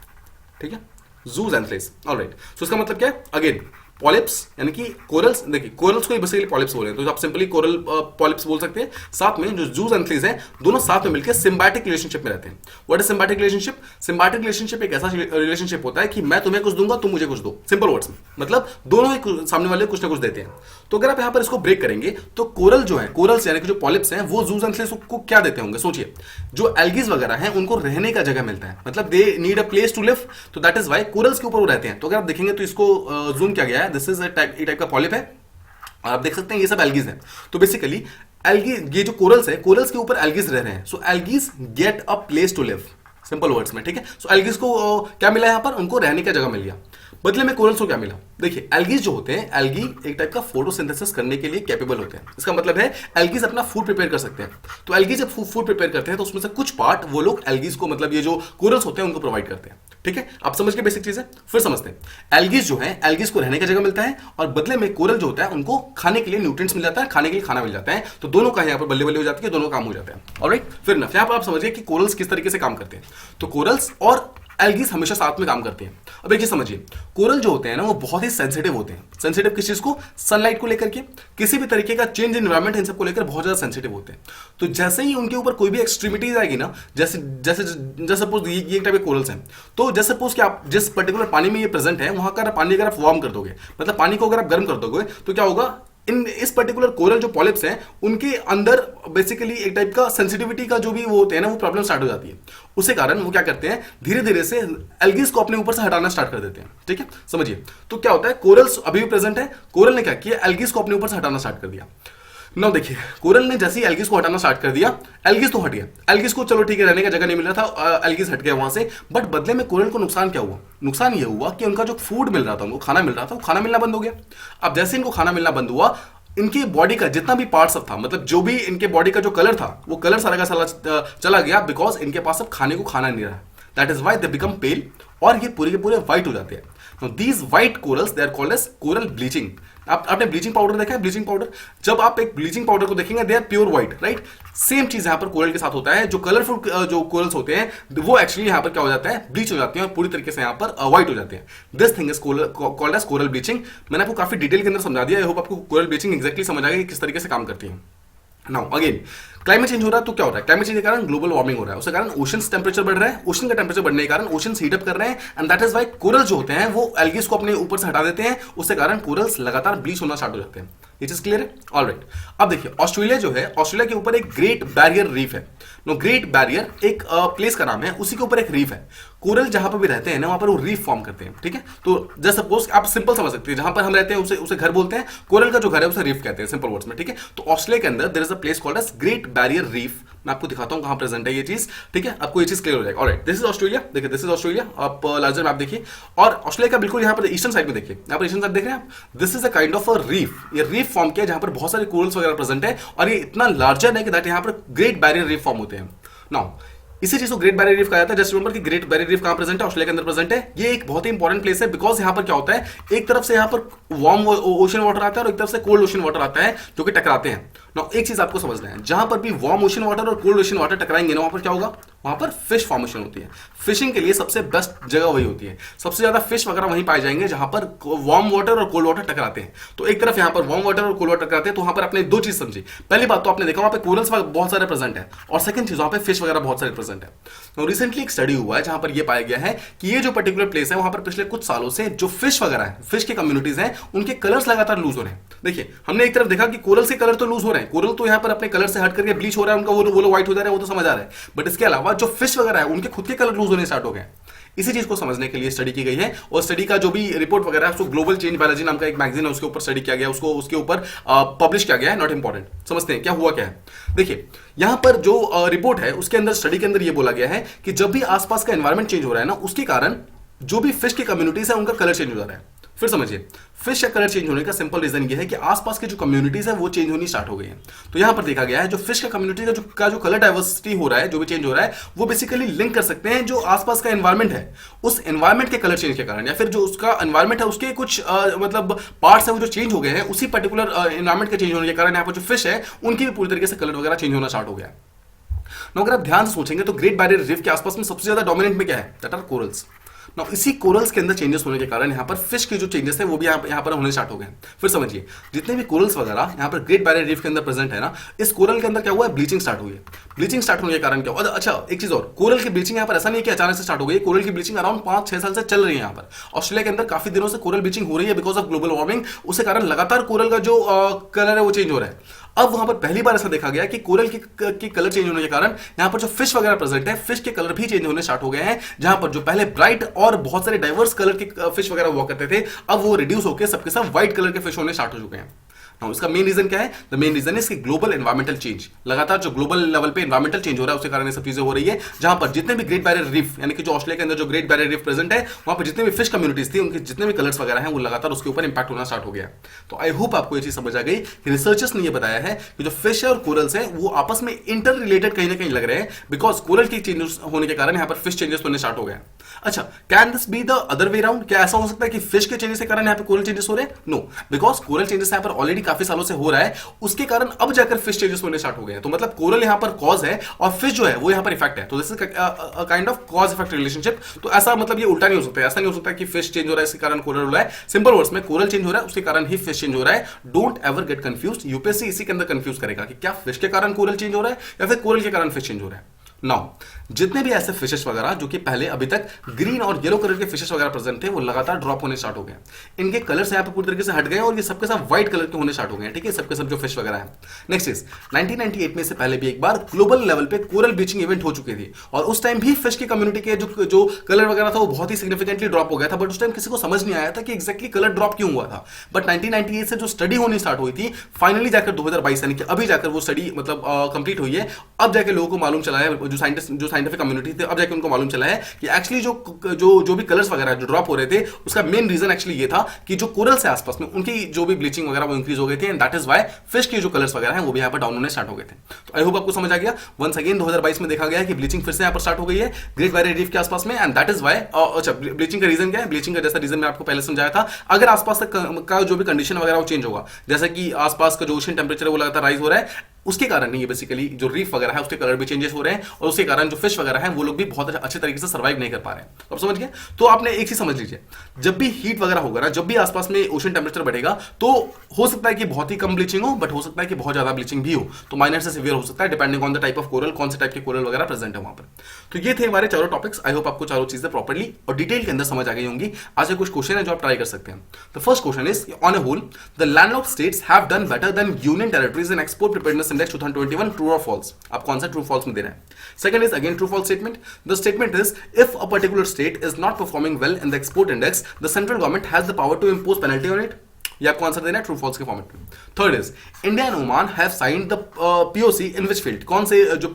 ठीक है, जूज़ैंथेलीज। ऑलराइट, सो इसका मतलब क्या है? अगेन पॉलिप्स यानी कि कोरल्स। देखिए, कोरल्स को बेसिकली पॉलिप्स बोल रहे हैं, तो आप सिंपली कोरल पॉलिप्स बोल सकते हैं। साथ में जो जूज़ैंथेलीज हैं दोनों साथ में मिलकर सिम्बायोटिक रिलेशनशिप में रहते हैं। What is symbiotic relationship? Symbiotic relationship एक ऐसा रिलेशनशिप होता है कि मैं तुम्हें कुछ दूंगा, तुम मुझे कुछ दो। सिंपल वर्ड्स में मतलब दोनों ही सामने वाले कुछ ना कुछ देते हैं। तो अगर आप यहां पर इसको ब्रेक करेंगे तो कोरल जो है, कोरल्स यानी कि जो पॉलिप्स हैं वो जूज़ैंथेलीज को क्या देते होंगे? सोचिए, जो एल्गीज वगैरह हैं उनको रहने का जगह मिलता है, मतलब they need a place to live, तो दैट इज वाई कोरल्स के ऊपर वो रहते हैं। तो अगर आप देखेंगे तो इसको जूम किया गया है, दिस इज टाइप का पॉलिप है, और आप देख सकते हैं ये सब एल्गीज हैं। तो बेसिकली एल्गी, ये जो कोरल्स है, कोरल्स के ऊपर एल्गीज रह रहे हैं। So algae get a place to live, simple words में। ठीक है, सो एल्गीज को क्या मिला यहां पर? उनको रहने का जगह मिल गया। बदले में कोरल्स को क्या मिला? देखिए, एल्गीज जो होते हैं, एल्गी एक टाइप का फोटोसिंथेसिस करने के लिए कैपेबल होते हैं। इसका मतलब है एल्गीज अपना फूड प्रिपेयर कर सकते हैं। तो एल्गीज जब फूड प्रिपेयर करते हैं तो उसमें से कुछ पार्ट वो लोग एल्गीज को, मतलब ये जो कोरल्स होते हैं उनको प्रोवाइड करते हैं। ठीक है, आप समझ के बेसिक चीज है। फिर समझते हैं, एल्गीज जो है, एल्गीज को रहने की जगह मिलता है और बदले में कोरल जो होता है उनको खाने के लिए न्यूट्रिएंट्स मिल जाता है, खाने के लिए खाना मिल जाता है। तो दोनों का यहाँ पर बल्ले बल्ले हो जाती है, दोनों काम हो जाता है। ऑलराइट, फिर ना यहाँ पर आप समझिए कि कोरल्स किस तरीके से काम करते हैं। तो कोरल्स और एल्गीज हमेशा साथ में काम करते हैं। अब एक चीज समझिए, कोरल जो होते हैं ना वो बहुत ही सेंसिटिव होते हैं। सेंसिटिव किस चीज को? सनलाइट को लेकर के, किसी भी तरीके का चेंज इन एनवायरनमेंट, इन सबको लेकर बहुत ज्यादा सेंसिटिव होते हैं। तो जैसे ही उनके ऊपर कोई भी एक्सट्रीमिटीज आएगी ना, जैसे जैसे जैसे सपोज ये टाइप के कोरल्स हैं, तो जैसे सपोज कि आप जिस पर्टिकुलर पानी में ये प्रेजेंट है वहां का पानी अगर आप वार्म कर दोगे, मतलब पानी को अगर आप गर्म कर दोगे, तो क्या होगा? इस पर्टिकुलर कोरल जो पॉलिप्स हैं उनके अंदर बेसिकली एक टाइप का सेंसिटिविटी का जो भी वो होते हैं ना, वो प्रॉब्लम स्टार्ट हो जाती है। उसी कारण वो क्या करते हैं, धीरे धीरे से एल्गीज को अपने ऊपर से हटाना स्टार्ट कर देते हैं। ठीक है, समझिए। तो क्या होता है, कोरल्स अभी भी प्रेजेंट है, कोरल ने क्या किया, एल्गीज को अपने ऊपर से हटाना स्टार्ट कर दिया। नाउ देखिए, कोरल ने जैसे ही एल्गीज को हटाना स्टार्ट कर दिया, एल्गीज तो हट गया, एल्गीज को चलो ठीक है रहने का जगह नहीं मिल रहा था, एल्गीज हट गया वहां से। बट बदले में कोरल को नुकसान क्या हुआ? नुकसान ये हुआ कि उनका जो फूड मिल रहा था, उनको खाना मिल रहा था, वो खाना मिलना बंद हो गया। अब जैसे इनको खाना मिलना बंद हुआ, इनकी बॉडी का जितना भी पार्ट सब था, मतलब जो भी इनके बॉडी का जो कलर था, वो कलर सारा का सारा चला गया, बिकॉज इनके पास अब खाने को खाना नहीं रहा। That is why they become pale, और ये पूरे के पूरे व्हाइट हो जाते हैं। These white corals they are called as coral bleaching. आपने ब्लीचिंग पाउडर देखा है? ब्लीचिंग पाउडर, जब आप एक ब्लीचिंग पाउडर को देखेंगे they are pure white, right? Same चीज यहां पर कोरल के साथ होता है। जो कलरफुल जो कोरल्स होते हैं वो एक्चुअली यहां पर क्या हो जाता है, ब्लीच हो जाते हैं और पूरी तरीके से यहां पर व्हाइट हो जाते हैं। This thing is called as coral bleaching. मैंने आपको काफी डिटेल के अंदर समझा दिया। आई होप आपको कोरल ब्लीचिंग एक्जैक्टली समझ आ गया कि किस तरीके से काम करती है। नाउ अगेन, क्लाइमेट चेंज हो रहा है तो क्या हो रहा है? क्लाइमेट चेंज के कारण ग्लोबल वार्मिंग हो रहा है, उसके कारण ओशंस टेंपरेचर बढ़ रहा है। ओशन का टेंपरेचर बढ़ने के कारण ओशंस हीट अप कर रहे हैं, and that is why coral जो होते हैं वो एल्गीज को अपने ऊपर से हटा देते हैं। उसके कारण कोरल्स लगातार ब्लीच होना स्टार्ट हो जाते हैं। ये चीज क्लियर है? ऑलराइट। अब देखिए, ऑस्ट्रेलिया जो है, ऑस्ट्रेलिया के ऊपर एक ग्रेट बैरियर रीफ है। नो, ग्रेट बैरियर एक प्लेस का नाम है, उसी के ऊपर एक रीफ है। कोरल जहां पर भी रहते हैं ना, वहां पर वो रीफ फॉर्म करते हैं, ठीक है? तो जस्ट सपोज आप सिंपल समझ सकते हैं, जहां पर हम रहते हैं उसे घर बोलते हैं, कोरल का जो घर है उसे रीफ कहते हैं, सिंपल वर्ड्स में, ठीक है? तो ऑस्ट्रेलिया के अंदर there is a place called as Great Barrier Reef. मैं आपको दिखाता हूं कहां प्रेजेंट है ये चीज, ठीक है? आपको ये चीज क्लियर हो जाएगा। Alright, this is Australia. देखिए, दिस इज ऑस्ट्रेलिया। आप लार्जर मैप देखिए, और ऑस्ट्रेलिया का बिल्कुल यहां पर ईस्टर्न साइड में देखिए, यहां पर ईस्टर्न साइड देख रहे हैं आप? This is a kind of a reef. ये रीफ फॉर्म किया जहां पर बहुत सारे कोरल्स वगैरह प्रेजेंट है, और ये इतना लार्जर है कि दैट यहां पर ग्रेट बैरियर रीफ फॉर्म होते हैं। नाउ इसी चीज को ग्रेट बैरियर रीफ कहा जाता है। जस्ट रिमेंबर कि ग्रेट बैरियर रीफ कहां प्रेजेंट है? ऑस्ट्रेलिया के अंदर प्रेजेंट है। ये एक बहुत ही इंपॉर्टेंट प्लेस है, बिकॉज यहां पर क्या होता है, एक तरफ से यहां पर वार्म ओशन वाटर आता है और एक तरफ से कोल्ड ओशन वाटर आता है, जो कि टकराते हैं। नाउ एक चीज आपको समझना है, जहां पर भी वार्म ओशन वाटर और कोल्ड ओशन वाटर टकराएंगे ना, वहां पर क्या होगा? वहां पर फिश फॉर्मेशन होती है। फिशिंग के लिए सबसे बेस्ट जगह वही होती है। सबसे ज्यादा फिश वगैरह वहीं पाए जाएंगे जहां पर वार्म वाटर और कोल्ड वाटर टकराते हैं। तो एक तरफ यहां पर वार्म वाटर और कोल्ड वाटर टकराते हैं, तो वहां पर आपने दो चीज समझी। पहली बात तो आपने देखा वहां पे कोरल्स बहुत सारे प्रेजेंट है, और सेकंड चीज वहां पे फिश वगैरह बहुत सारे प्रेजेंट है। तो रिसेंटली एक स्टडी हुआ है जहां पर यह पाया गया है कि ये जो पर्टिकुलर प्लेस है, वहां पर पिछले कुछ सालों से जो फिश वगैरह है, फिश की कम्युनिटीज हैं, उनके कलर्स लगातार लूज हो रहे हैं। देखिए, हमने एक तरफ देखा कि कोरल से कलर तो लूज हो रहे हैं, कोरल तो यहां पर अपने कलर से हट करके ब्लीच हो रहा है, उनका वो व्हाइट हो जा रहा है, वो तो समझ आ रहा है। बट इसके अलावा जो फिश वगैरह है, उनके खुद के कलर लूज होने स्टार्ट हो गए। इसी चीज को समझने के लिए स्टडी की गई है, और स्टडी का जो भी रिपोर्ट वगैरह है, उसको ग्लोबल चेंज बायोलॉजी नाम का एक मैगजीन है, उसके ऊपर स्टडी किया गया, उसको उसके ऊपर पब्लिश किया गया है। नॉट इंपॉर्टेंट, समझते हैं क्या हुआ क्या है। देखिए, यहां पर जो रिपोर्ट है, उसके अंदर स्टडी के अंदर यह बोला गया है कि जब भी आसपास का एनवायरमेंट चेंज हो रहा है ना, उसके कारण जो भी फिश की कम्युनिटीज है, उनका कलर चेंज हो जा रहा है। फिर समझिए, फिश का कलर चेंज होने का सिंपल रीजन ये है कि आसपास की जो कम्युनिटीज है वो चेंज होनी स्टार्ट हो गई है। तो यहां पर देखा गया है जो फिश का कम्युनिटी का जो कलर डाइवर्सिटी हो रहा है, जो भी चेंज हो रहा है, वो बेसिकली लिंक कर सकते हैं जो आसपास का एनवायरमेंट है, उस एनवायरमेंट के कलर चेंज के कारण, या फिर जो उसका एनवायरमेंट है उसके कुछ मतलब पार्ट्स है वो जो चेंज हो गए हैं, उसी पर्टिकुलर एनवायरमेंट के चेंज होने के कारण यहाँ पर जो फिश है उनकी भी पूरी तरीके से कलर वगैरह चेंज होना स्टार्ट हो गया है। अगर आप ध्यान से सोचेंगे तो ग्रेट बैरियर रीफ के आसपास में सबसे ज्यादा डोमिनेंट में क्या है? That are corals. ना इसी कोरल्स के अंदर चेंजेस होने के कारण यहाँ पर फिश के जो चेंजेस है वो भी यहाँ पर होने स्टार्ट हो गए हैं। फिर समझिए, जितने भी कोरल्स वगैरह यहाँ पर ग्रेट बैरियर रीफ के अंदर प्रेजेंट है ना, इस कोरल के अंदर क्या हुआ है? ब्लीचिंग स्टार्ट हुई है। ब्लीचिंग स्टार्ट होने के कारण क्या हुआ? अच्छा, एक चीज और, कोरल की ब्लीचिंग यहाँ पर ऐसा नहीं कि अचानक से स्टार्ट हो गई। कोरल की ब्लीचिंग अराउंड 5-6 साल से चल रही है। यहाँ पर ऑस्ट्रेलिया के अंदर काफी दिनों से कोरल ब्लीचिंग हो रही है बिकॉज ऑफ ग्लोबल वार्मिंग। उसके कारण लगातार कोरल का जो कलर है वो चेंज हो रहा है। अब वहां पर पहली बार ऐसा देखा गया कि कोरल की कलर चेंज होने के कारण यहां पर जो फिश वगैरह प्रेजेंट है, फिश के कलर भी चेंज होने स्टार्ट हो गए हैं। जहां पर जो पहले ब्राइट और बहुत सारे डाइवर्स कलर के फिश वगैरह हुआ करते थे, अब वो रिड्यूस होकर सबके सब व्हाइट कलर के फिश होने स्टार्ट हो चुके हैं। इसका मेन रीजन क्या है? द मेन रीजन इज कि ग्लोबल एनवायरमेंटल चेंज, लगातार जो ग्लोबल लेवल पे एनवायरमेंटल चेंज हो रहा है उसके कारण ये सब चीजें हो रही है। जहां पर जितने भी ग्रेट बैरियर रीफ, यानी कि जो ऑस्ट्रेलिया के अंदर जो ग्रेट बैरियर रीफ प्रेजेंट है, वहां पर जितने भी फिश कम्युनिटीज थी, उनके जितने भी कलर्स वगैरह हैं, वो लगातार उसके ऊपर इंपैक्ट होना स्टार्ट हो गया। तो आई होप आपको ये चीज समझ आ गई कि रिसर्चर्स ने ये बताया है कि जो फिश है और कोरल्स है वो आपस में इंटर रिलेटेड कहीं ना कहीं लग रहे हैं, बिकॉज कोरल की चेंजेस होने के कारण यहाँ पर फिश चेंजेस होने स्टार्ट हो गए। अच्छा, can this be the other way round? क्या ऐसा हो सकता है कि फिश के चेंजेस के कारण यहाँ पे कोरल चेंजेस हो रहे हैं? नो, बिकॉज कोरल चेंजेस यहाँ पर ऑलरेडी काफी सालों से हो रहा है, उसके कारण अब जाकर फिश चेंजेस होने स्टार्ट हो गए हैं। तो मतलब कोरल यहाँ पर कॉज है और फिश जो है वो यहाँ पर इफेक्ट है। तो this is kind of cause effect relationship. तो ऐसा मतलब ये उल्टा नहीं हो सकता, ऐसा नहीं हो सकता कि फिश चेंज हो रहा है इसके कारण कोरल हो रहा है। सिंपल वर्ड्स में, कोरल चेंज हो रहा है उसके कारण ही फिश चेंज हो रहा है। Don't ever get confuse. UPSC इसी के अंदर कंफ्यूज करेगा कि क्या फिश के कारण कोरल चेंज हो रहा है या फिर कोरल के कारण फिश चेंज हो रहा है। नाउ, जितने भी ऐसे फिशेस वगैरह जो कि पहले अभी तक ग्रीन और येलो कलर के फिशेस वगैरह प्रेजेंट थे, वो लगातार ड्रॉप होने स्टार्ट हो गए। इनके कलर्स यहाँ पे पूरी तरीके से हट गए और ये सबके सब व्हाइट कलर के होने स्टार्ट हो गए। ठीक है, सबके सब जो फिश वगैरह है। नेक्स्ट इज 1998 में से पहले भी एक बार ग्लोबल लेवल पे कोरल ब्लीचिंग इवेंट हो चुकी थी, और उस टाइम भी फिश की कम्युनिटी के जो कलर वगैरह था वो बहुत ही सिग्निफिकेंटली ड्रॉप हो गया था। बट उस टाइम किसी को समझ नहीं आया था कि एक्जैक्टली कलर ड्रॉप क्यों हुआ था। बट 1998 से जो स्टडी होनी स्टार्ट हुई थी, फाइनली जाकर 2022 यानी कि अभी जाकर वो स्टडी मतलब कंप्लीट हुई है। अब जाकर लोगों को मालूम चला है, जो साइंटिफिक कम्युनिटी थी, अब जाके उनको मालूम चला है कि एक्चुअली जो भी कलर्स वगैरह जो ड्रॉप हो रहे थे, उसका मेन रीजन एक्चुअली ये था कि जो कोरल से आसपास में उनकी जो भी ब्लीचिंग वगैरह वो इंक्रीज हो गई थी, and that is why fish के जो कलर्स वगैरह हैं वो भी यहाँ पर डाउन होने स्टार्ट हो गए थे। तो आई होप आपको समझ आ गया। वंस अगेन 2022 में देखा गया है कि ब्लीचिंग फिर से यहाँ पर स्टार्ट हो गई है ग्रेट बैरियर रीफ के आसपास में, एंड दैट इज वाई, अच्छा ब्लीचिंग का रीजन क्या है? ब्लीचिंग का जैसा रीजन मैं आपको पहले समझाया था, अगर आसपास का जो भी कंडीशन वगैरह वो चेंज होगा, जैसे कि आसपास का जो ओशन टेम्परेचर है वो लगातार राइज हो रहा है, उसके कारण ये बेसिकली जो रीफ वगैरह है उसके कलर भी चेंजेस हो रहे हैं, और उसके कारण जो फिश वगैरह हैं वो लोग भी बहुत अच्छे तरीके से सर्वाइव नहीं कर पा रहे हैं। तो आप समझ गए? तो आपने एक चीज समझ लीजिए, जब भी हीट वगैरह होगा ना, जब भी आसपास में ओशन टेम्परेचर बढ़ेगा, तो हो सकता है कि बहुत ही कम ब्लीचिंग हो, बट हो सकता है कि बहुत ज्यादा ब्लीचिंग भी हो, तो माइनर से सीवियर हो सकता है, depending on the type of coral, कौन से टाइप के कोरल वगैरह प्रेजेंट है वहां पर। तो ये थे हमारे चारों टॉपिक्स। आई होप आपको चारों चीजें प्रॉपर्ली और डिटेल के अंदर समझ आ गई होंगी। आज के कुछ क्वेश्चन है जो आप ट्राई कर सकते हैं। The first question is, on a whole the landlocked states have done better than union territories in export preparedness index 2021, true और फॉल्स? आप कौन सा ट्रू फॉल्स में दे रहे हैं? Second is again true false statement. The statement is, if a particular state is not performing well in the export index, the central government has the power to impose penalty on it. ये आपको आंसर देना है ट्रू फॉल्स के फॉर्मेट में। Third is, India and Oman have signed the POC in which field? कौन से जो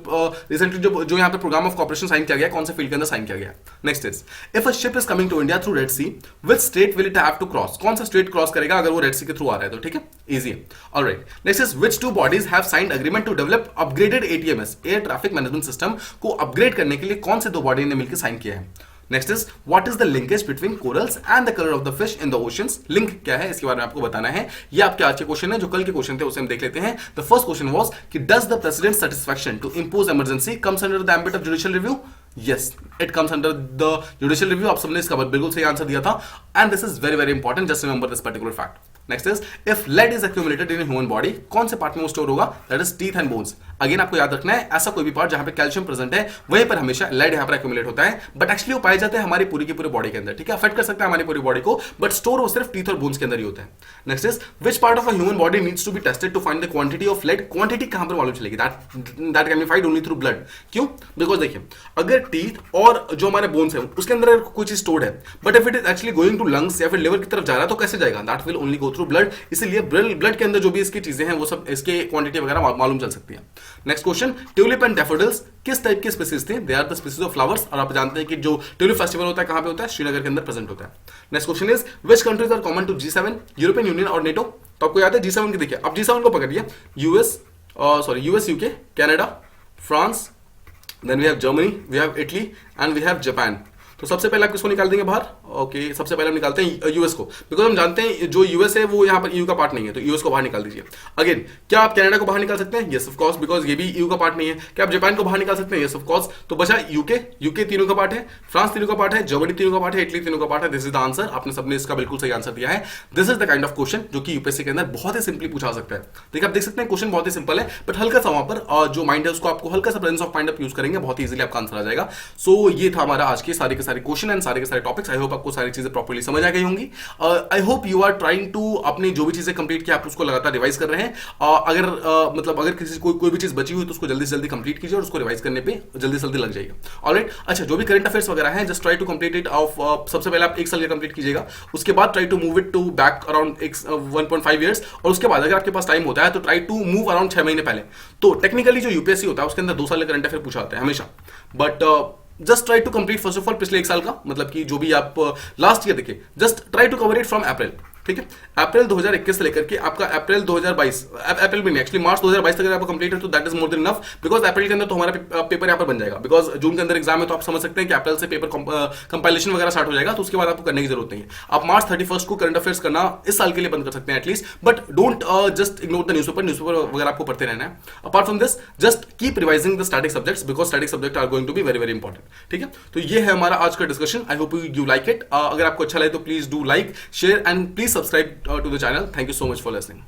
रिसेंटली जो यहाँ पे प्रोग्राम ऑफ कॉपरेशन साइन किया गया, कौन से फील्ड के अंदर साइन किया गया? Next is, if a ship is coming to India through Red Sea, which state will it have to cross? कौन सा स्टेट क्रॉस करेगा अगर वो रेड सी के थ्रू आ रहा है तो? ठीक है, इजी है। Alright, next is, which two bodies have signed agreement to develop upgraded ATMS, air traffic management system को अपग्रेड करने के लिए कौन से दो बॉडी ने मिलकर साइन किया है? Next is, what is the linkage between corals and the colour of the fish in the oceans? Link क्या है इसके बारे में आपको बताना है। ये आपके आज के क्वेश्चन है, जो कल के क्वेश्चन थे उसे हम देख लेते हैं। द फर्स्ट क्वेश्चन वाज कि does the president satisfaction to impose emergency comes under the ambit of judicial review? Yes, it comes under the judicial review. आप सबने इसका बिल्कुल सही आंसर दिया था, and this is very very important, just remember this particular fact. Next is, if lead is accumulated in human body, कौन से पार्ट में वो स्टोर होगा? That is teeth and bones. Again आपको याद रखना है, ऐसा कोई भी पार्ट जहां पे कैल्शियम प्रेजेंट है वहीं पर हमेशा लेड यहां पर एक्यूमुलेट होता है, बट एक्चुअली वो पाए जाते हैं हमारी पूरी की पूरी बॉडी के अंदर। ठीक है, अफेक्ट कर सकता है हमारी पूरी बॉडी को, बट स्टोर वो सिर्फ टीथ और बोन्स के अंदर ही होता है। Next is, which part of a human body needs to be tested to find the quantity of lead? Quantity कहां पर मालूम चलेगी? That can be find only through blood. क्यों? बिकॉज देखिए, अगर टीथ और जो हमारे बोन्स है उसके अंदर कोई चीज स्टोर्ड है, but if it is actually going to lungs या फिर लिवर की तरफ जा रहा है तो कैसे जाएगा? That will only go through blood. इसलिए ब्लड के अंदर जो भी इसकी चीजें हैं वो सब इसके क्वांटिटी वगैरह मालूम चल सकती है। Next question, tulip and daffodils किस टाइप के स्पीसीज थे? They are the species of flowers, और आप जानते हैं कि जो ट्यूलिप फेस्टिवल होता है कहां पे होता है? श्रीनगर के अंदर प्रेजेंट होता है। Next question is, which countries are common to G7, European Union और नेटो? तो आपको याद है G7 की, देखिए अब G7 को पकड़िए, US, UK, Canada, France, then we have Germany, we have Italy and we have Japan. तो सबसे पहले आप किसको निकाल देंगे बाहर? ओके, सबसे पहले हम निकालते हैं यूएस को, बिकॉज हम जानते हैं जो यूएस है वो यहाँ पर ईयू का पार्ट नहीं है, तो यूएस को बाहर निकाल दीजिए। अगेन, क्या आप कनाडा को बाहर निकाल सकते हैं? यस ऑफ कोर्स, बिकॉज ये भी ईयू का पार्ट नहीं है। क्या आप जापान को बाहर निकाल सकते हैं? Yes of course. तो बचा यूके तीनों का पार्ट है, फ्रांस तीनों का पार्ट है, जर्मनी तीनों का पार्ट है, इटली तीनों का पार्ट है। This is the answer. आपने सबने इसका बिल्कुल सही आंसर दिया है। This is the kind of question जो कि यूपीएससी के अंदर बहुत ही सिंपली पूछा सकता है। देखिए, आप देख सकते हैं क्वेश्चन बहुत ही सिंपल है, बट हल्का सा वहां पर जो माइंड है उसको आपको हल्का सा presence of mind up use करेंगे, बहुत इजीली आपका आंसर आ जाएगा। सो ये था हमारा आज के सारे क्वेश्चन एंड सारे टॉपिक्स। आई होप आपको सारी चीजें प्रॉपर्ली समझ आ गई होंगी। I hope you are trying to अपनी जो भी चीजें कंप्लीट की आप उसको लगातार रिवाइज कर रहे हैं। अगर किसी कोई भी चीज बची हुई तो उसको जल्दी से जल्दी कंप्लीट कीजिए और उसको रिवाइज करने पे जल्दी से जल्दी लग जाएगा। ऑलराइट, अच्छा, जो भी करंट अफेयर्स वगैरह हैं, just try to complete it off, सबसे पहले आप 1 साल का कंप्लीट कीजिएगा, उसके बाद try to move it to back around 1.5 years, और उसके बाद अगर आपके पास टाइम होता है तो ट्राई टू मूव अराउंड 6 महीने पहले। तो टेक्निकली जो यूपीएससी होता है उसके अंदर 2 साल का करंट अफेयर पूछा जाता है हमेशा, but just try to complete first of all पिछले 1 साल का, मतलब कि जो भी आप लास्ट ईयर देखिए, just try to cover it from April. ठीक है, अप्रैल 2021 से लेकर के आपका अप्रैल 2022, अप्रैल में नहीं, एक्चुअली मार्च 2022 तक अगर आपको कंप्लीट है तो that is more than enough, because April के अंदर तो हमारा पेपर यहाँ पर बन जाएगा, बिकॉज जून के अंदर एग्जाम है, तो आप समझ सकते हैं कि अप्रैल से पेपर कंपाइलेशन वगैरह स्टार्ट हो जाएगा, तो उसके बाद आपको करने की जरूरत नहीं है। आप मार्च 31 को करंट अफेयर्स करना इस साल के लिए बंद कर सकते हैं at least, but don't just ignore the newspaper वगैरह आपको पढ़ते रहना है। Apart from this, just keep revising the static subjects, because static subject are going to be very very important. ठीक है, तो ये है हमारा आज का discussion. I hope you like it. अगर आपको अच्छा लगे तो please do like, share and please subscribe to the channel. Thank you so much for listening.